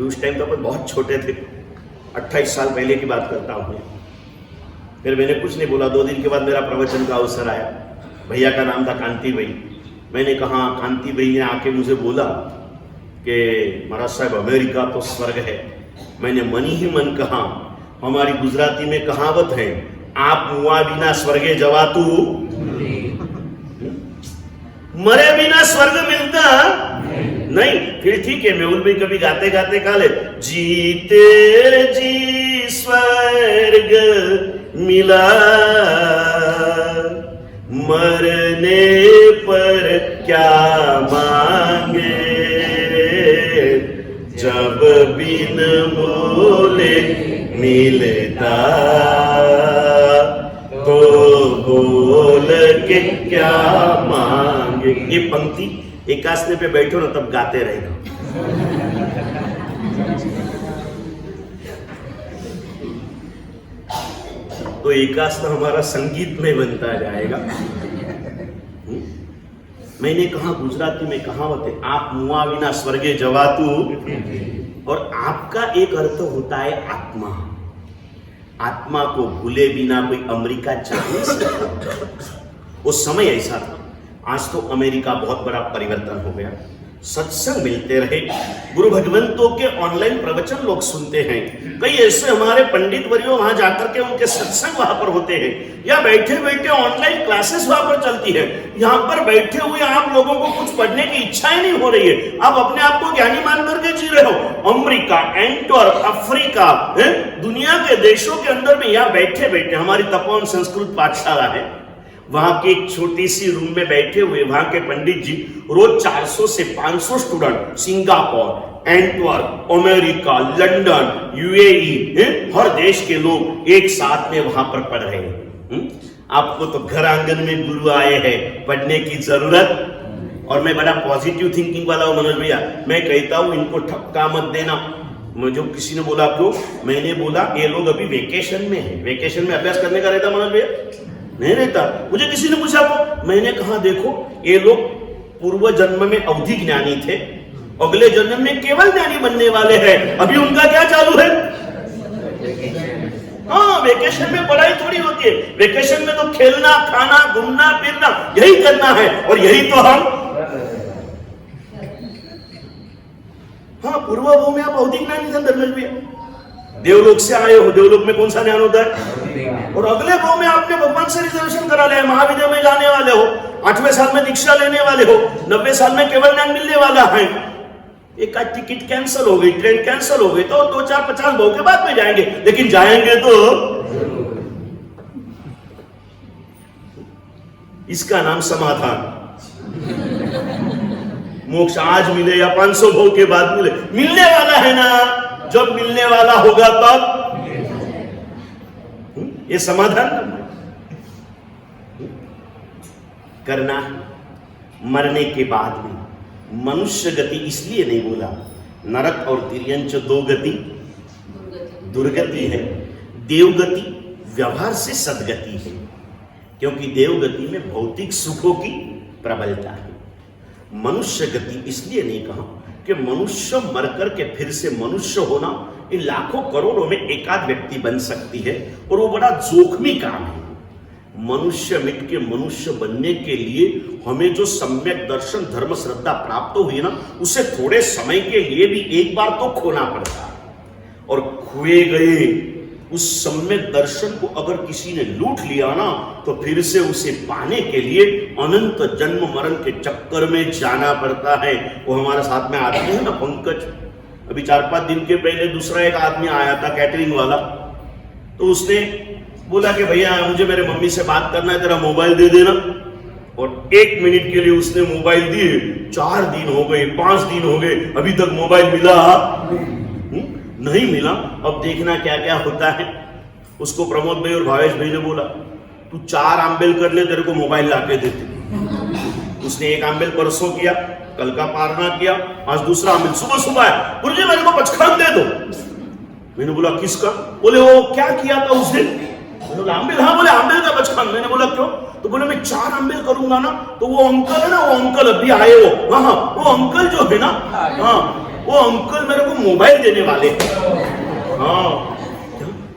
[SPEAKER 2] उस टाइम तो अपन बहुत छोटे थे, 28 साल पहले की बात करता हूं। फिर मैंने कुछ नहीं बोला। 2 दिन के बाद मेरा प्रवचन का अवसर आया। भैया का नाम था कांति भाई। मैंने कहा, कांति भाई ने आके मुझे बोला कि महाराज साहब अमेरिका तो स्वर्ग है। मैंने मन ही मन कहा, हमारी गुजराती में कहावत है, आप मुआ बिना स्वर्गे जवातु, मरे बिना स्वर्ग मिलता नहीं। फिर ठीक है, मेहुल भाई कभी गाते गाते गा ले, जीते जी स्वर्ग मिला, मरने पर क्या मांगे, जब बिन बोले मिलता तो बोल के क्या मांगे। ये पंक्ति एकासने पे बैठो ना तब गाते रहेगा। तो एकासना हमारा संगीत में बनता जाएगा। मैंने कहा गुजराती में कहावत है, आप मुआ बिना स्वर्गे जवातु। और आपका एक अर्थ होता है आत्मा। आत्मा को भूले बिना कोई अमेरिका जा नहीं सकता। वो समय ऐसा था। आज तो अमेरिका बहुत बड़ा परिवर्तन हो गया। सत्संग मिलते रहे, गुरु भगवंतों के ऑनलाइन प्रवचन लोग सुनते हैं। कई ऐसे हमारे पंडित वर्यों वहां जाकर के उनके सत्संग वहां पर होते हैं, या बैठे बैठे ऑनलाइन क्लासेस वहां पर चलती है। यहाँ पर बैठे हुए आप लोगों को कुछ पढ़ने की इच्छा ही नहीं हो रही है, आप अपने आप को ज्ञानी मान करके जी रहे हो। अमेरिका, एंटवर्प, अफ्रीका, दुनिया के देशों के अंदर में यहाँ बैठे बैठे हमारी तपोवन संस्कृत पाठशाला है, वहां की एक छोटी सी रूम में बैठे हुए वहां के पंडित जी रोज 400 से 500 student Singapore, Antwerp, America, London, UAE, हर देश के लोग एक साथ में वहां पर पढ़ रहे हैं। आपको तो घर आंगन में गुरु आए हैं, पढ़ने की जरूरत। और मैं बड़ा पॉजिटिव थिंकिंग वाला हूं मनोज भैया, मैं कहता हूं इनको ठपका मत देना। मुझे किसी ने बोला क्यों, मैंने बोला ये लोग अभी वेकेशन में है, वेकेशन में अभ्यास करने का रहता मनोज भैया नहीं रहता। मुझे किसी ने पूछा तो मैंने कहा देखो ये लोग पूर्व जन्म में अवधि ज्ञानी थे, अगले जन्म में केवल ज्ञानी बनने वाले हैं। अभी उनका क्या चालू है? हाँ, वेकेशन में पढ़ाई थोड़ी होती है, वेकेशन में तो खेलना, खाना, घूमना फिरना यही करना है, और यही तो हम। हाँ, पूर्व भाव में आप अवधि ज्ञानी थे धर्मेश भैया, देवलोक से आए हो, देवलोक में कौन सा ज्ञान होता है? और अगले भाव में आपने भगवान से रिजर्वेशन करा लिया, महाविद्या में जाने वाले हो, 8वें साल में दीक्षा लेने वाले हो, 90 साल में केवल ज्ञान मिलने वाला है। एक आज टिकट कैंसिल हो गई, ट्रेन कैंसिल हो गई, तो 2-4-50 भाव के बाद में जाएंगे, लेकिन जाएंगे तो इसका नाम समाधान। मोक्ष आज मिले या 500 भाव के बाद मिले, मिलने वाला है ना, जब मिलने वाला होगा तब ये समाधान करना। मरने के बाद में मनुष्य गति इसलिए नहीं बोला, नरक और तिर्यंच 2 गति दुर्गति है, देवगति व्यवहार से सदगति है, क्योंकि देवगति में भौतिक सुखों की प्रबलता है। मनुष्य गति इसलिए नहीं कहा कि मनुष्य मरकर के फिर से मनुष्य होना इन लाखों करोड़ों में एकाध व्यक्ति बन सकती है, और वो बड़ा जोखमी काम है। मनुष्य मिट के मनुष्य बनने के लिए हमें जो सम्यक दर्शन, धर्म, श्रद्धा प्राप्त हुई ना, उसे थोड़े समय के लिए भी एक बार तो खोना पड़ता है। और खोए गए उस सम्यक दर्शन को अगर किसी ने लूट लिया ना, तो फिर से उसे पाने के लिए अनंत जन्म मरण के चक्कर में जाना पड़ता है। वो हमारे साथ में आदमी है ना पंकज, अभी 4-5 दिन के पहले दूसरा एक आदमी आया था कैटरिंग वाला, तो उसने बोला कि भैया मुझे मेरे मम्मी से बात करना है, तेरा मोबाइल दे देना। और 1 मिनट के लिए उसने मोबाइल दिए, 4 दिन हो गए, 5 दिन हो गए, अभी तक मोबाइल मिला नहीं मिला। अब देखना क्या क्या होता है। उसको प्रमोद भाई और भावेश भाई ने बोला तू 4 आंबेल कर ले, तेरे को मोबाइल लाके देते। उसने 1 आंबेल परसों किया, कल का पारना किया, आज दूसरा आंबेल सुबह सुबह है, गुरुजी मेरे को 55 दे दो। मैंने बोला किसका? बोले वो क्या किया था उसने? आंबेल। हाँ, बोले आंबेल का 55। मैंने बोला क्यों? तो बोले मैं 4 आंबेल करूंगा ना, तो वो अंकल है ना, वो अंकल अभी आए हो, हाँ वो अंकल जो है ना, हाँ वो अंकल मेरे को मोबाइल देने वाले हैं। हाँ,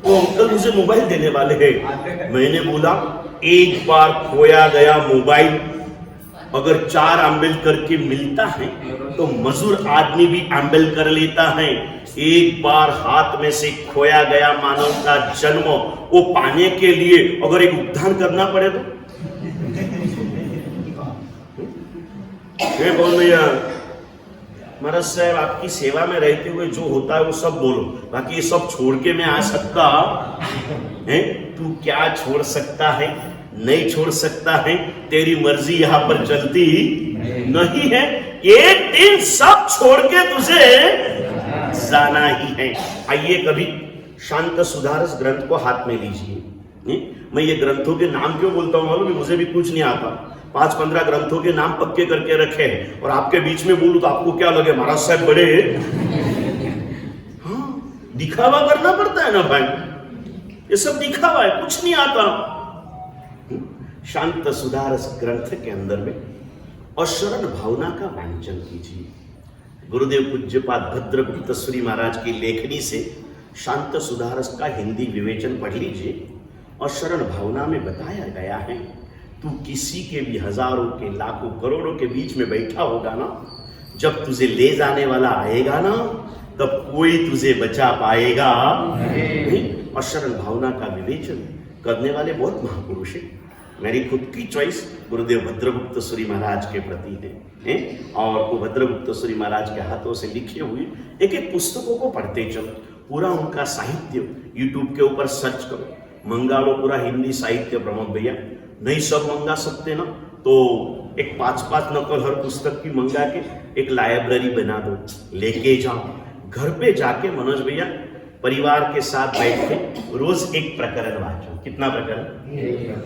[SPEAKER 2] वो अंकल मुझे मोबाइल देने वाले हैं। मैंने बोला एक बार खोया गया मोबाइल अगर 4 आंबेल करके मिलता है तो मजूर आदमी भी आंबेल कर लेता है। एक बार हाथ में से खोया गया मानव का जन्म वो पाने के लिए अगर एक उद्धार करना पड़े तो बोल भैया महाराज साहब आपकी सेवा में रहते हुए जो होता है वो सब बोलो, बाकी ये सब छोड़ के मैं आ सकता है? तू क्या छोड़ सकता है? नहीं छोड़ सकता है, तेरी मर्जी यहां पर चलती नहीं है। एक दिन सब छोड़ के तुझे जाना ही है। आइए कभी शांत सुधारस ग्रंथ को हाथ में लीजिए। मैं ये ग्रंथों के नाम क्यों बोलता हूं मालूम? मुझे भी कुछ नहीं आता। 5-15 ग्रंथों के नाम पक्के करके रखे हैं, और आपके बीच में बोलूं तो आपको क्या लगे महाराज साहब बड़े। हाँ, दिखावा करना पड़ता है ना भाई, ये सब दिखावा है, कुछ नहीं आता। शांत सुधारस ग्रंथ के अंदर में अशरण भावना का वांचन कीजिए। गुरुदेव पूज्यपाद भद्रगुप्त सूरी महाराज की लेखनी से शांत सुधारस का हिंदी विवेचन पढ़ लीजिए। और शरण भावना में बताया गया है, तू किसी के भी हजारों के लाखों करोड़ों के बीच में बैठा होगा ना, जब तुझे ले जाने वाला आएगा ना, तब कोई तुझे बचा पाएगा नहीं। और शरण भावना का विवेचन करने वाले बहुत महापुरुष हैं। मेरी खुद की चॉइस गुरुदेव भद्रगुप्त सूरी महाराज के प्रति है, और वो भद्रगुप्त सूरी महाराज के हाथों से लिखे हुए एक एक पुस्तकों को पढ़ते चलो। पूरा उनका साहित्य यूट्यूब के ऊपर सर्च करो, मंगा लो पूरा हिंदी साहित्य प्रमोद भैया। नहीं सब मंगा सकते ना, तो एक 5-5 नकल हर पुस्तक की मंगा के एक लाइब्रेरी बना दो, लेके जाओ घर पे जाके मनोज भैया परिवार के साथ बैठ के रोज एक प्रकरण वाँचो। कितना प्रकरण?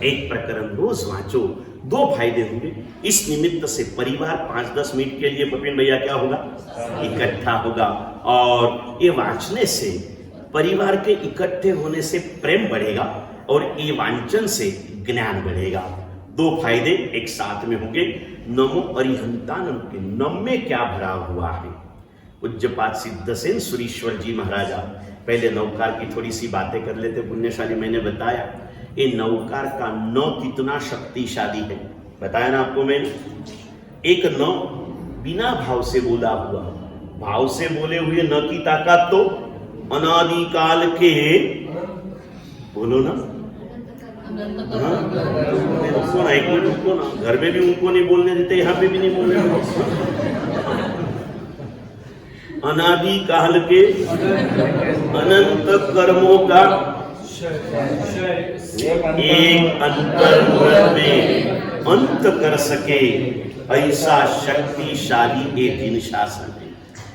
[SPEAKER 2] एक प्रकरण रोज वाँचो। 2 फायदे होंगे। इस निमित्त से परिवार 5-10 मिनट के लिए पपिन भैया क्या होगा, इकट्ठा होगा। और ये वांचने से, परिवार के इकट्ठे होने से प्रेम बढ़ेगा, और ये वांचन से ज्ञान बढ़ेगा। 2 फायदे एक साथ में होंगे। नमो अरिहंतानम के नम में क्या भरा हुआ है? पूज्यपाद सिद्धसेन सुरीश्वर जी महाराजा, पहले नौकार की थोड़ी सी बातें कर लेते। पुण्यशाली मैंने बताया ये नौकार का न कितना शक्तिशाली है, बताया ना आपको मैंने। एक न बिना भाव से बोला हुआ, भाव से बोले हुए न की ताकत तो अनादि काल के, बोलो ना, रुको ना, एक मिनट रुको ना। घर में भी उनको नहीं बोलने देते, यहाँ पे भी नहीं बोलने देते। अनादि काल के अनंत कर्मों का एक अंतर में अंत कर सके, ऐसा शक्तिशाली एक जिन शासन है।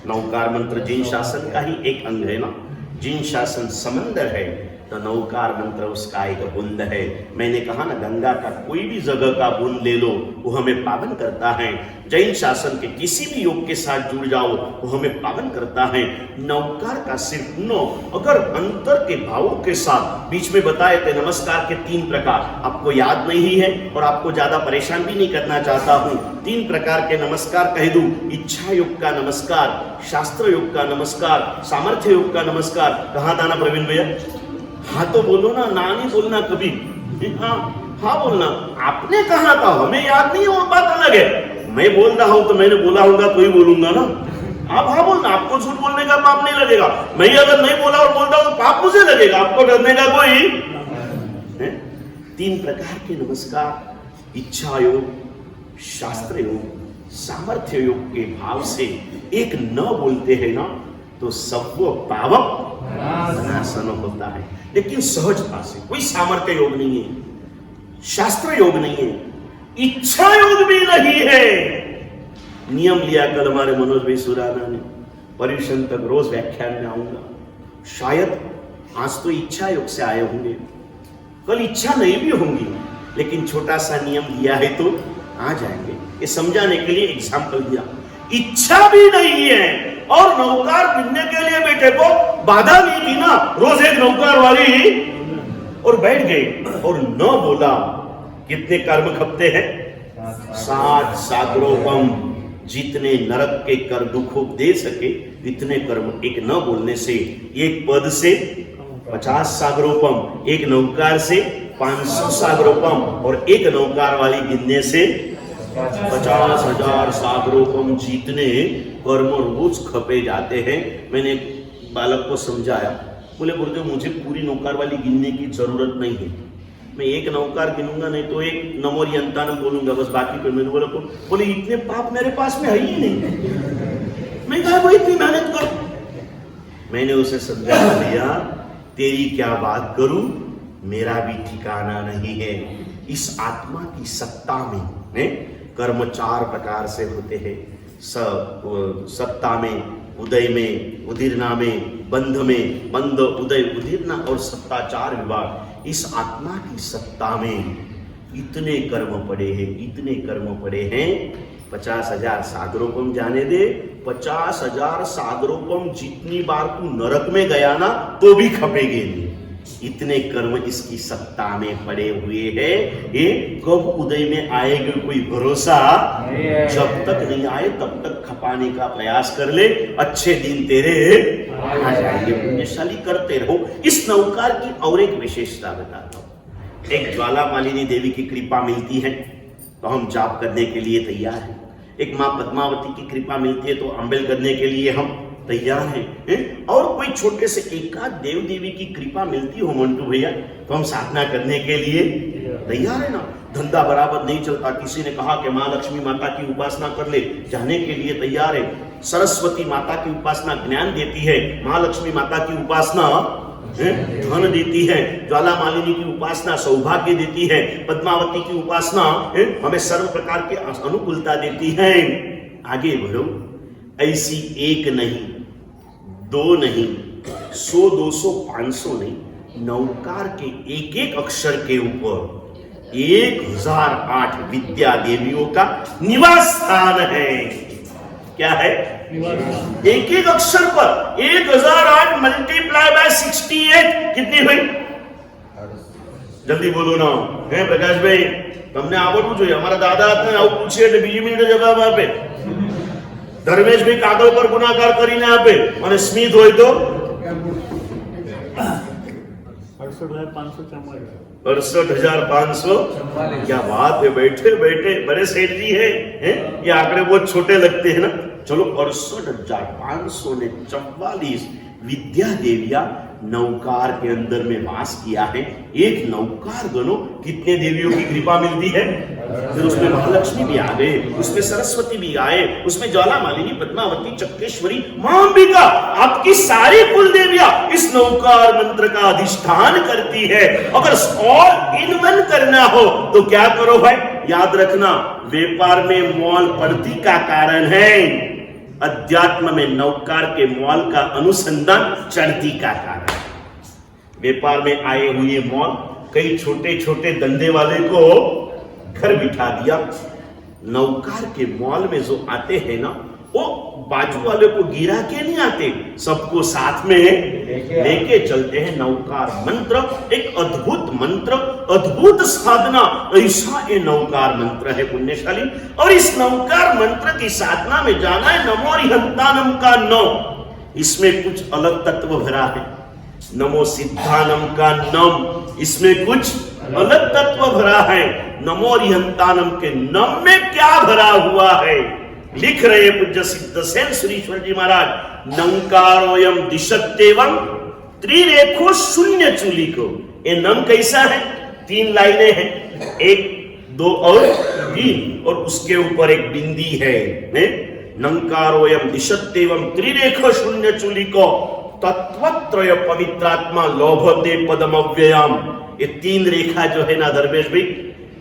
[SPEAKER 2] नौकार मंत्र जिन शासन का ही एक अंग है ना। जिन शासन समंदर है तो नौकार मंत्र उसका एक बूंद है। मैंने कहा ना, गंगा का कोई भी जगह का बूंद ले लो वो हमें पावन करता है। जैन शासन के किसी भी योग के साथ जुड़ जाओ वो हमें पावन करता है। नौकार का सिर्फ नो, अगर अंतर के भावों के साथ बीच में बताए थे नमस्कार के 3 प्रकार, आपको याद नहीं है और आपको ज्यादा परेशान भी नहीं करना चाहता हूँ। 3 प्रकार के नमस्कार कह दूं, इच्छा योग का नमस्कार, शास्त्र योग का नमस्कार, सामर्थ्य योग का नमस्कार। कहाँ था ना प्रवीण भैया? हाँ तो बोलो ना, ना नहीं बोलना कभी। हाँ हाँ बोलना। आपने कहा था, हमें याद नहीं है, वो बात अलग है। मैं बोल रहा हूं तो मैंने बोला होगा तो ही बोलूंगा ना। आप हाँ बोलना, आपको झूठ बोलने का पाप नहीं लगेगा। मैं अगर नहीं बोला और बोलता हूं तो पाप मुझे लगेगा, आपको डरने का कोई है? 3 प्रकार के नमस्कार, इच्छा योग, शास्त्र योग, सामर्थ्य योग के भाव से एक न बोलते हैं ना तो सब पावक नाशन होता है। लेकिन सहजता से, कोई सामर्थ्य योग नहीं है, शास्त्र योग नहीं है, इच्छा योग भी नहीं है। नियम लिया कल हमारे मनोज भाई सुराना ने, पर्युषण तक रोज व्याख्यान में आऊंगा। शायद आज तो इच्छा योग से आए होंगे, कल इच्छा नहीं भी होंगी, लेकिन छोटा सा नियम दिया है तो आ जाएंगे। ये समझाने के लिए एग्जाम्पल दिया। इच्छा भी नहीं है और नौकार बिनने के लिए बेटे को बाधा नहीं की ना, रोज एक नौकार वाली, और बैठ गए और न बोला। कितने कर्म खपते हैं? 7 सागरोपम। जितने नरक के कर दुखों दे सके इतने कर्म एक न बोलने से, एक पद से 50 सागरोपम, एक नौकार से 500 सागरोपम, और एक नौकार वाली गिनने से 50,000 सागरोपम। जितने कर्म रोज खपे जाते हैं। मैंने बालक को समझाया, बोले गुरुदेव मुझे पूरी नौकार वाली गिनने की जरूरत नहीं है, मैं एक नौकार गिनूंगा, नहीं तो एक नमोरी अंतानम बोलूंगा बस, बाकी पे मैंने बोला बोले इतने पाप मेरे पास में है ही नहीं। मैं कहा वो इतनी मेहनत कर। मैंने उसे समझा दिया, तेरी क्या बात करूं, मेरा भी ठिकाना नहीं है। इस आत्मा की सत्ता में कर्म 4 प्रकार से होते हैं। सत्ता में, उदय में, उदीर्णा में, बंध में, बंध उदय उदीर्णा और सत्ता 4 विभाग। इस आत्मा की सत्ता में इतने कर्म पड़े हैं, इतने कर्म पड़े हैं। 50,000 सागरोपम जाने दे, 50,000 सागरोपम जितनी बार तू नरक में गया ना तो भी खपेगे नहीं। इतने कर्म इसकी सत्ता में पड़े हुए हैं। ये कब उदय में आएगा कोई भरोसा, जब तक नहीं आए तब तक खपाने का प्रयास कर ले, अच्छे दिन तेरे आ जाएंगे। पुण्यशाली करते रहो। इस नौकार की और एक विशेषता बताता हूं। एक ज्वाला मालिनी देवी की कृपा मिलती है तो हम जाप करने के लिए तैयार हैं। एक माँ पद्मावती की कृपा मिलती है तो अम्बेल करने के लिए हम तैयार हैं। और कोई छोटे से एकाध देव देवी की कृपा मिलती हो मंटू भैया तो हम साधना करने के लिए तैयार है ना। धंधा बराबर नहीं चलता, किसी ने कहा कि माँ लक्ष्मी माता की उपासना कर ले, जाने के लिए तैयार है। सरस्वती माता की उपासना ज्ञान देती है, माँ लक्ष्मी माता की उपासना धन देती है, ज्वाला मालिनी की उपासना सौभाग्य देती है, पद्मावती की उपासना हमें सर्व प्रकार की अनुकूलता देती है। आगे बढ़ो। ऐसी एक नहीं, दो नहीं, 100, 200, 500 नहीं, नौकार के एक एक अक्षर के ऊपर 1008 विद्या देवियों का निवास स्थान है। क्या है? एक एक अक्षर पर 1008 मल्टीप्लाई बाय 68 कितनी हुई? जल्दी बोलो ना। है प्रकाश भाई, તમને આવડવું જોઈએ। અમારા દાદા હાથને આવું પૂછે એટલે બીજી મિનિટે જવાબ આપે। ધર્મેશ ભાઈ કાગળ પર ગુણાકાર કરીને આપે અને સ્મિત હોય તો 68,544। क्या बात है, बैठे बैठे बड़े सेठ जी है? ये आंकड़े बहुत छोटे लगते हैं ना। चलो 68,544 विद्या देविया नौकार के अंदर में वास किया है। एक नौकार गणो कितने देवियों की कृपा मिलती है। फिर उसमें महालक्ष्मी भी आ गए, उसमें सरस्वती भी आए, उसमें ज्वाला मालिनी, पद्मावती, चक्रेश्वरी, मां अंबिका, आपकी सारी कुल देवियां इस नौकार मंत्र का अधिष्ठान करती है। अगर और इन मन करना हो तो क्या करो भाई, याद रखना, व्यापार में मॉल पड़ती का कारण है, अध्यात्म में नौकार के मॉल का अनुसंधान चढ़ती का कारण। व्यापार में आए हुए मॉल कई छोटे छोटे धंधे वाले को घर बिठा दिया। नौकार के मॉल में जो आते हैं ना, वो बाजू वाले को गिरा के नहीं आते, सबको साथ में लेके चलते हैं। नौकार मंत्र एक अद्भुत मंत्र, अद्भुत साधना, ऐसा ये नौकार मंत्र है पुण्यशाली। और इस नौकार मंत्र की साधना में जाना है नमो अरिहंतानम का नौ। इसमें कुछ अलग तत्व भरा है। नमो सिद्धानम का नम, इसमें कुछ अलग तत्व भरा है। नमो अरिहंतानम के नम में क्या भरा हुआ है, लिख रहे पूज्य सिद्ध सेन सुरीश्वर जी महाराज। नंकारोयम दिशत्येवं त्रिरेखो शून्य चूलिको। ये नम कैसा है? 3 लाइनें हैं, 1, 2 और 3, और उसके ऊपर एक बिंदी है। नंकारोयम दिशत्येवं त्रिरेखो शून्य चूलिको तत्वत्रय पवित्रात्मा लोभते पदम अव्ययम। ये 3 रेखा जो है ना धर्मेश भाई,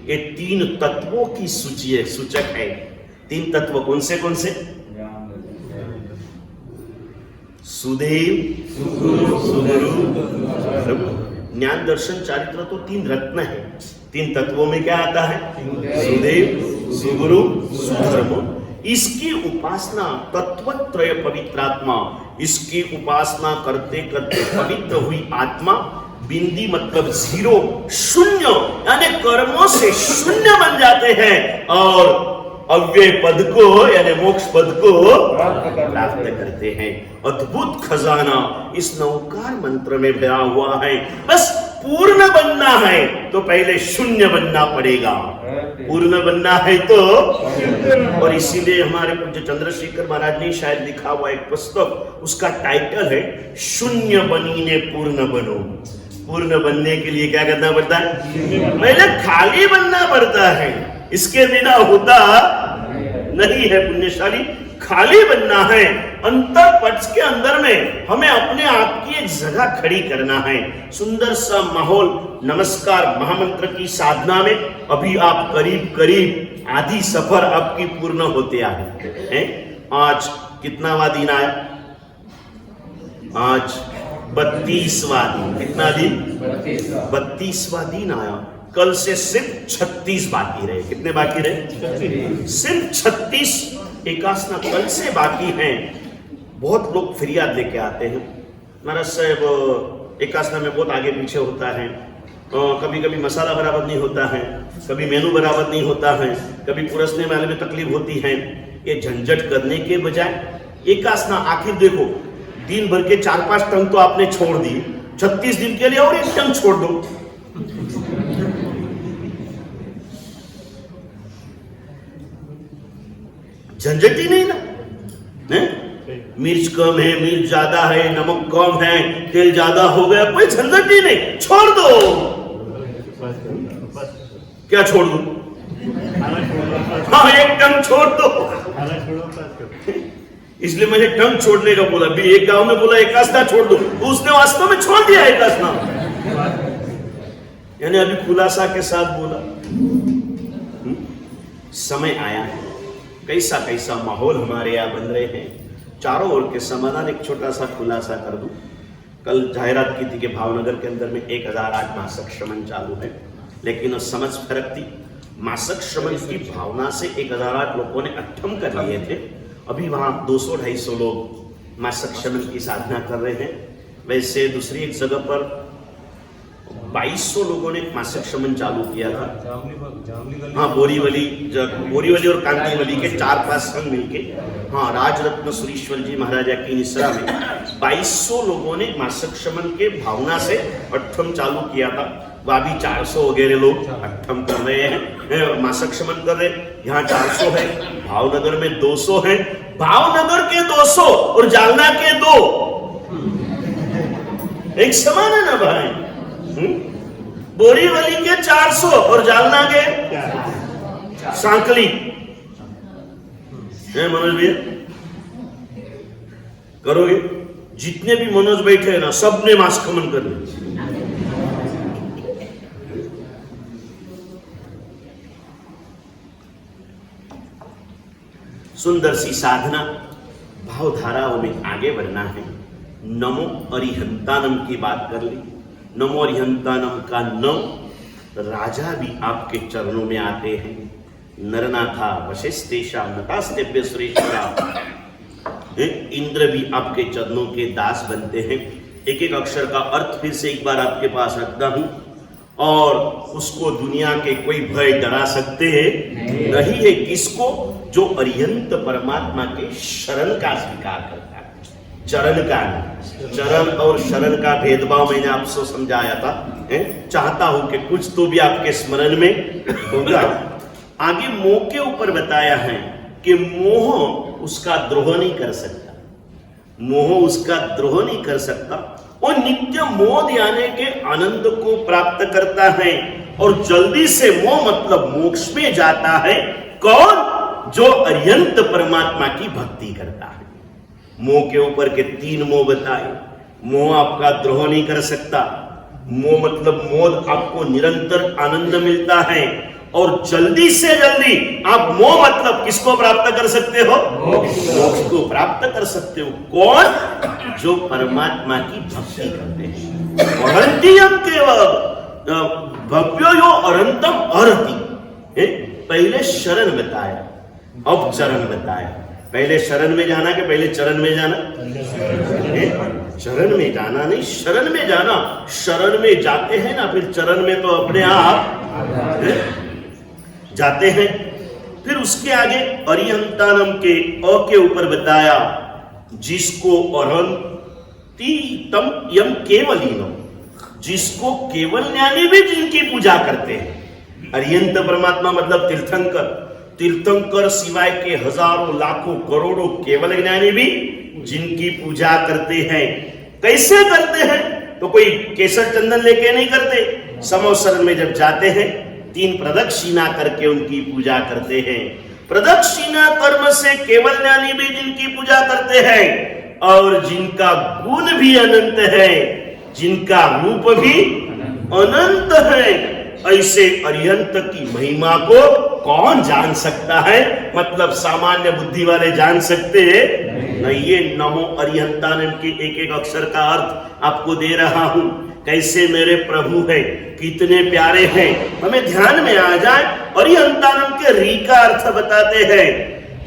[SPEAKER 2] ये 3 तत्वों की सूची है, सूचक है। 3 तत्व कौन से? सुदेव, सुगुरु, ज्ञान दर्शन चारित्र तो 3 रत्न है। 3 तत्वों में क्या आता है? सुदेव, सुगुरु, सुधर्म। इसकी उपासना तत्वत्रय पवित्रात्मा, इसकी उपासना करते करते पवित्र हुई आत्मा, बिंदी मतलब 0, शून्य यानी कर्मों से शून्य बन जाते हैं और अव्यय पद को यानी मोक्ष पद को प्राप्त करते हैं। अद्भुत खजाना इस नौकार मंत्र में भरा हुआ है। बस पूर्ण बनना है तो पहले शून्य बनना पड़ेगा, पूर्ण बनना है तो। और इसीलिए हमारे पूज्य चंद्रशेखर महाराज ने शायद लिखा हुआ एक पुस्तक, उसका टाइटल है शून्य बनी ने पूर्ण बनो। पूर्ण बनने के लिए क्या करना पड़ता है? पहले खाली बनना पड़ता है, इसके बिना होता नहीं है पुण्यशाली। खाली बनना है, अंतर पक्ष के अंदर में हमें अपने आप की एक जगह खड़ी करना है। सुंदर सा माहौल, नमस्कार महामंत्र की साधना में अभी आप करीब करीब आधी सफर आपकी पूर्ण होते आए हैं। आज कितनावा दिन आया? आज 32वां दिन। कितना दिन? 32वां दिन आया। कल से सिर्फ 36 बाकी रहे। कितने बाकी रहे? सिर्फ 36 एकासना कल से बाकी हैं। बहुत लोग फरियाद लेके आते हैं, महाराज साहब एकासना में बहुत आगे पीछे होता है, कभी कभी मसाला बराबर नहीं होता है, कभी मेनू बराबर नहीं होता है, कभी पुरसने वाले में तकलीफ होती है। ये झंझट करने के बजाय एकासना, आखिर देखो दिन भर के 4-5 टंग तो आपने छोड़ दिए, 36 दिन के लिए और 1 टंग छोड़ दो। झंझट ही नहीं ना, मिर्च कम है, मिर्च ज्यादा है, नमक कम है, तेल ज्यादा हो गया, कोई झंझट ही नहीं, छोड़ दो। क्या छोड़ दो? हाँ, 1 टंग छोड़ दो। इसलिए मैंने टंग छोड़ने का बोला भी। एक गांव में बोला 1 आस्था छोड़ दो, तो उसने वास्तव में छोड़ दिया 1 आस्था। यानी अभी खुलासा के साथ बोला। समय आया है, कैसा कैसा माहौल हमारे यहाँ बन रहे हैं, चारों ओर के समाधान। एक छोटा सा खुलासा कर दूं, कल जाहिरात की थी कि भावनगर के अंदर में 1008 मासिक श्रमण चालू है, लेकिन वो समझ फर्क थी। मासिक श्रमण की भावना से 1008 लोगों ने अट्ठम कर लिए थे। अभी वहां 200-250 लोग मासिक श्रमण की साधना कर रहे हैं। वैसे दूसरी एक जगह पर 2200 लोगों ने मासिक श्रमण चालू किया था। हाँ, बोरीवली और कांतिवली के 4-5 संघ मिलके, हाँ, राजरत्न सुरीश्वर जी महाराजा की निसरा में 2200 लोगों ने मासिक श्रमण के भावना से अट्ठम चालू किया था। वह भी 400 वगैरह लोग अट्ठम कर रहे हैं, मासिक श्रमण कर रहे हैं। यहाँ 400 है, भावनगर में 200 है। भावनगर के 200 और जालना के 2 एक समान है ना भाई? बोरीवली के 400 और जालना के सांकली। मनोज भैया करोगे? जितने भी मनोज बैठे हैं ना, सबने मास्कमन कर लिया। सुंदर सी साधना, भावधाराओं में आगे बढ़ना है। नमो अरिहंतानम की बात कर ली। नमो अरिहंतानम का नम, राजा भी आपके चरणों में आते हैं। नरनाथा वशिष्ठेशा नतास्तेभ्य सुरेश्वरा, इंद्र भी आपके चरणों के दास बनते हैं। एक एक अक्षर का अर्थ फिर से एक बार आपके पास रखता हूं, और उसको दुनिया के कोई भय डरा सकते हैं नहीं है। किसको? जो अरिहंत परमात्मा के शरण का स्वीकार करता है। चरण का, चरण और शरण का भेदभाव मैंने आपको समझाया था। चाहता हूं कि कुछ तो भी आपके स्मरण में होगा। आगे मोह के ऊपर बताया है कि मोह उसका द्रोह नहीं कर सकता, मोह उसका द्रोह नहीं कर सकता। वो नित्य मोद यानी के आनंद को प्राप्त करता है और जल्दी से मोह मतलब मोक्ष में जाता है। कौन? जो अरिहंत परमात्मा की भक्ति करता है। मोह के ऊपर के 3 मोह बताए। मोह आपका द्रोह नहीं कर सकता। मोह मतलब मोद, आपको निरंतर आनंद मिलता है और जल्दी से जल्दी आप मोह मतलब किसको प्राप्त कर सकते हो? मोक्ष को प्राप्त कर सकते हो। कौन? जो परमात्मा की भक्ति करते हैं। अरंतियम केवल भव्यो यो अरंतम अरति। पहले शरण बताया, अब चरण बताया। पहले शरण में जाना कि पहले चरण में जाना? चरण में जाना नहीं, शरण में जाना। शरण में जाते हैं ना, फिर चरण में तो अपने आप जाते हैं। फिर उसके आगे अरिहंतानम के अ के ऊपर बताया, जिसको अरंती तम यम केवलीनम, जिसको केवल ज्ञानी भी जिनकी पूजा करते हैं। अरिहंत परमात्मा मतलब तीर्थंकर। तीर्थंकर सिवाय के हजारों लाखों करोड़ों केवल ज्ञानी भी जिनकी पूजा करते हैं। कैसे करते हैं? तो कोई केसर चंदन लेके नहीं करते। समोसर में जब जाते हैं 3 प्रदक्षिणा करके उनकी पूजा करते हैं। प्रदक्षिणा कर्म से केवल ज्ञानी भी जिनकी पूजा करते हैं और जिनका गुण भी अनंत है, जिनका रूप भी अनंत है, ऐसे अरिहंत की महिमा को कौन जान सकता है? मतलब सामान्य बुद्धि वाले जान सकते हैं नहीं। ये नमो अरिहंतानम के एक एक अक्षर का अर्थ आपको दे रहा हूं। कैसे मेरे प्रभु हैं, कितने प्यारे हैं, हमें ध्यान में आ जाए। अरिहंतानम के री का अर्थ बताते हैं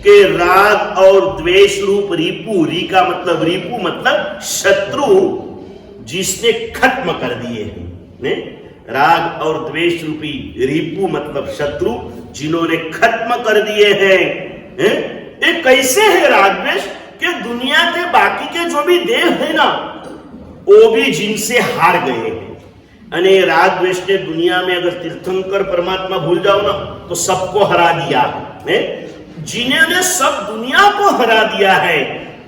[SPEAKER 2] कि राग और द्वेष रूप रिपु। री का मतलब, रिपु मतलब शत्रु, जिसने खत्म कर दिए हैं। राग और द्वेष रूपी रिपु मतलब शत्रु, जिन्होंने खत्म कर दिए हैं। ये कैसे है राग द्वेष? कि दुनिया के बाकी के जो भी देव है ना, वो भी जिनसे हार गए हैं। अने राग द्वेष ने दुनिया में अगर तीर्थंकर परमात्मा भूल जाओ ना तो सबको हरा दिया है। जिन्होंने सब दुनिया को हरा दिया है,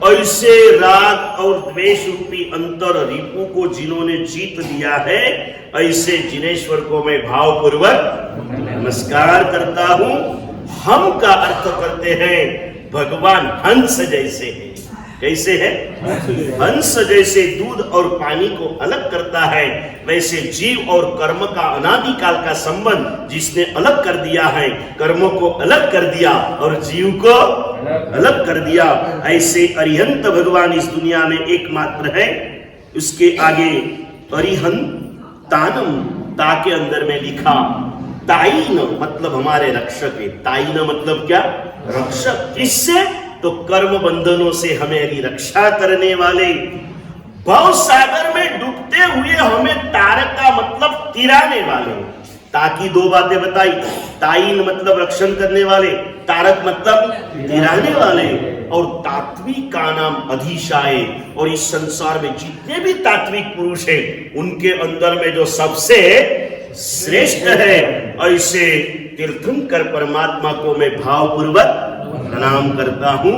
[SPEAKER 2] ऐसे राग और द्वेष रूपी अंतर रिपु को जिन्होंने जीत दिया है, ऐसे जिनेश्वर को मैं भावपूर्वक नमस्कार करता हूं। हम का अर्थ करते हैं भगवान हंस जैसे है। कैसे है? हंस जैसे दूध और पानी को अलग करता है, वैसे जीव और कर्म का अनादिकाल का संबंध जिसने अलग कर दिया है, कर्मों को अलग कर दिया और जीव को अलग कर दिया, ऐसे अरिहंत भगवान इस दुनिया में एकमात्र है। उसके आगे अरिहंतानम, ता के अंदर में लिखा ताइन मतलब हमारे रक्षक है। ताइन मतलब क्या? रक्षक। किससे? तो कर्म बंधनों से हमारी रक्षा करने वाले, भव सागर में डूबते हुए हमें तारका मतलब तिराने वाले। ताकि दो बातें बताई, ताइन मतलब रक्षण करने वाले, तारक मतलब तिराने वाले। और तात्विक का नाम अधिशाए, और इस संसार में जितने भी तात्विक पुरुष हैं उनके अंदर में जो सबसे श्रेष्ठ है, ऐसे तीर्थंकर परमात्मा को मैं भावपूर्वक प्रणाम करता हूं।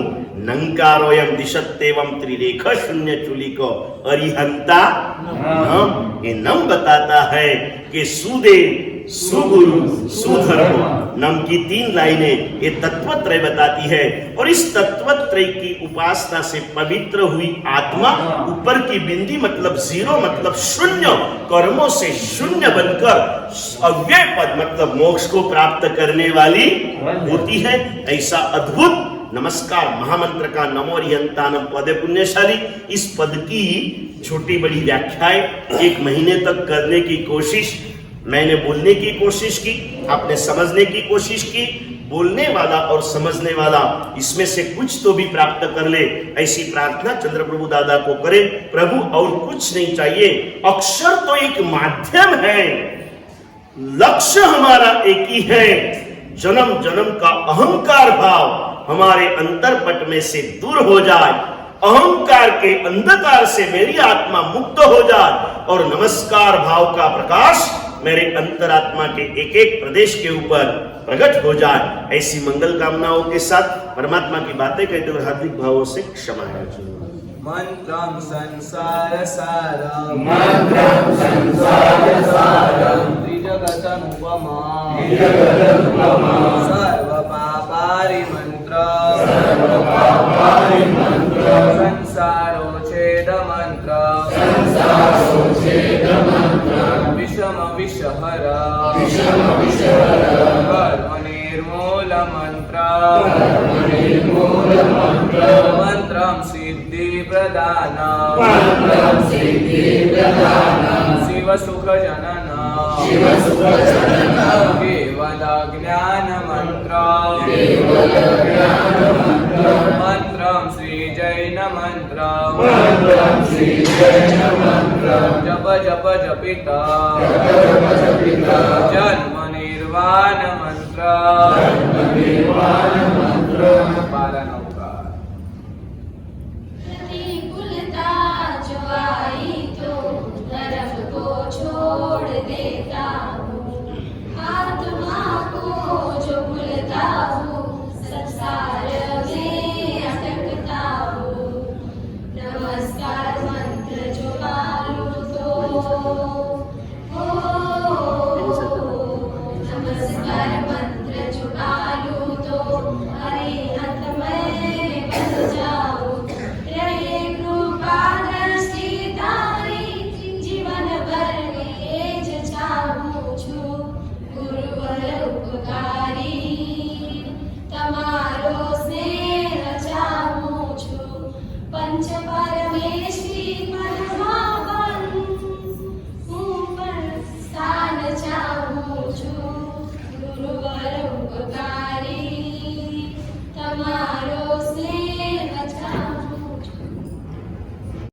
[SPEAKER 2] नंकारोयम दिशत्येवं त्रिरेख शून्य चुलिको अरिहंता नम। ये नम बताता है कि सुदेव, सुगुरु, सुधर्म, नम की 3 लाइनें ये तत्वत्रय बताती है। और इस तत्वत्रय की उपासना से पवित्र हुई आत्मा ऊपर की बिंदी मतलब 0 मतलब शून्य, कर्मों से शून्य बनकर अव्यय पद मतलब मोक्ष को प्राप्त करने वाली होती है। ऐसा अद्भुत नमस्कार महामंत्र का नमो अरिहंतानम पदे पुण्यशाली, इस पद की छोटी बड़ी व्याख्याएं 1 महीने तक करने की कोशिश मैंने, बोलने की कोशिश की, आपने समझने की कोशिश की। बोलने वाला और समझने वाला इसमें से कुछ तो भी प्राप्त कर ले, ऐसी प्रार्थना चंद्रप्रभु दादा को करे। प्रभु और कुछ नहीं चाहिए, अक्षर तो एक माध्यम है, लक्ष्य हमारा एक ही है। जन्म जन्म का अहंकार भाव हमारे अंतरपट में से दूर हो जाए, अहंकार के अंधकार से मेरी आत्मा मुक्त हो जाए और नमस्कार भाव का प्रकाश मेरे अंतरात्मा के एक एक प्रदेश के ऊपर प्रकट हो जाए। ऐसी मंगल कामनाओं के साथ परमात्मा की बातें कहते हुए हार्दिक भावों से क्षमा याचना।
[SPEAKER 1] मंत्रम संसार सारम,
[SPEAKER 4] मंत्रम संसार सारम,
[SPEAKER 1] त्रिजगतमुपमा,
[SPEAKER 4] त्रिजगतमुपमा,
[SPEAKER 1] सर्व पापारि मंत्र,
[SPEAKER 4] सर्व पापारि मंत्र,
[SPEAKER 1] संसारोच्छेद मंत्र,
[SPEAKER 4] संसारोच्छेद मंत्र,
[SPEAKER 1] विषम विषहर,
[SPEAKER 4] विषम विषहर,
[SPEAKER 1] कर्म निर्मूल मंत्र,
[SPEAKER 4] कर्म निर्मूल मंत्र,
[SPEAKER 1] मंत्रम सिद्धि प्रदान,
[SPEAKER 4] मंत्रम सिद्धि प्रदान,
[SPEAKER 1] शिव सुख जनन,
[SPEAKER 4] शिव सुख जनन,
[SPEAKER 1] केवल ज्ञान मंत्र,
[SPEAKER 4] केवल ज्ञान मंत्र,
[SPEAKER 1] मंत्रम श्री जैन मंत्र,
[SPEAKER 4] मंत्रम श्री जैन मंत्र,
[SPEAKER 1] जप जप जपिता,
[SPEAKER 4] जप जपिता,
[SPEAKER 1] जन्म निर्वाण मंत्र,
[SPEAKER 4] जन्म निर्वाण मंत्र।
[SPEAKER 1] पारा नौकार।
[SPEAKER 5] प्रतिकूलता जो आई तो नरक को छोड़ देता हूँ, आत्मा को जो भूलता हूँ, संसार में अटकता हूँ। नमस्कार मंत्र जो मारूं तो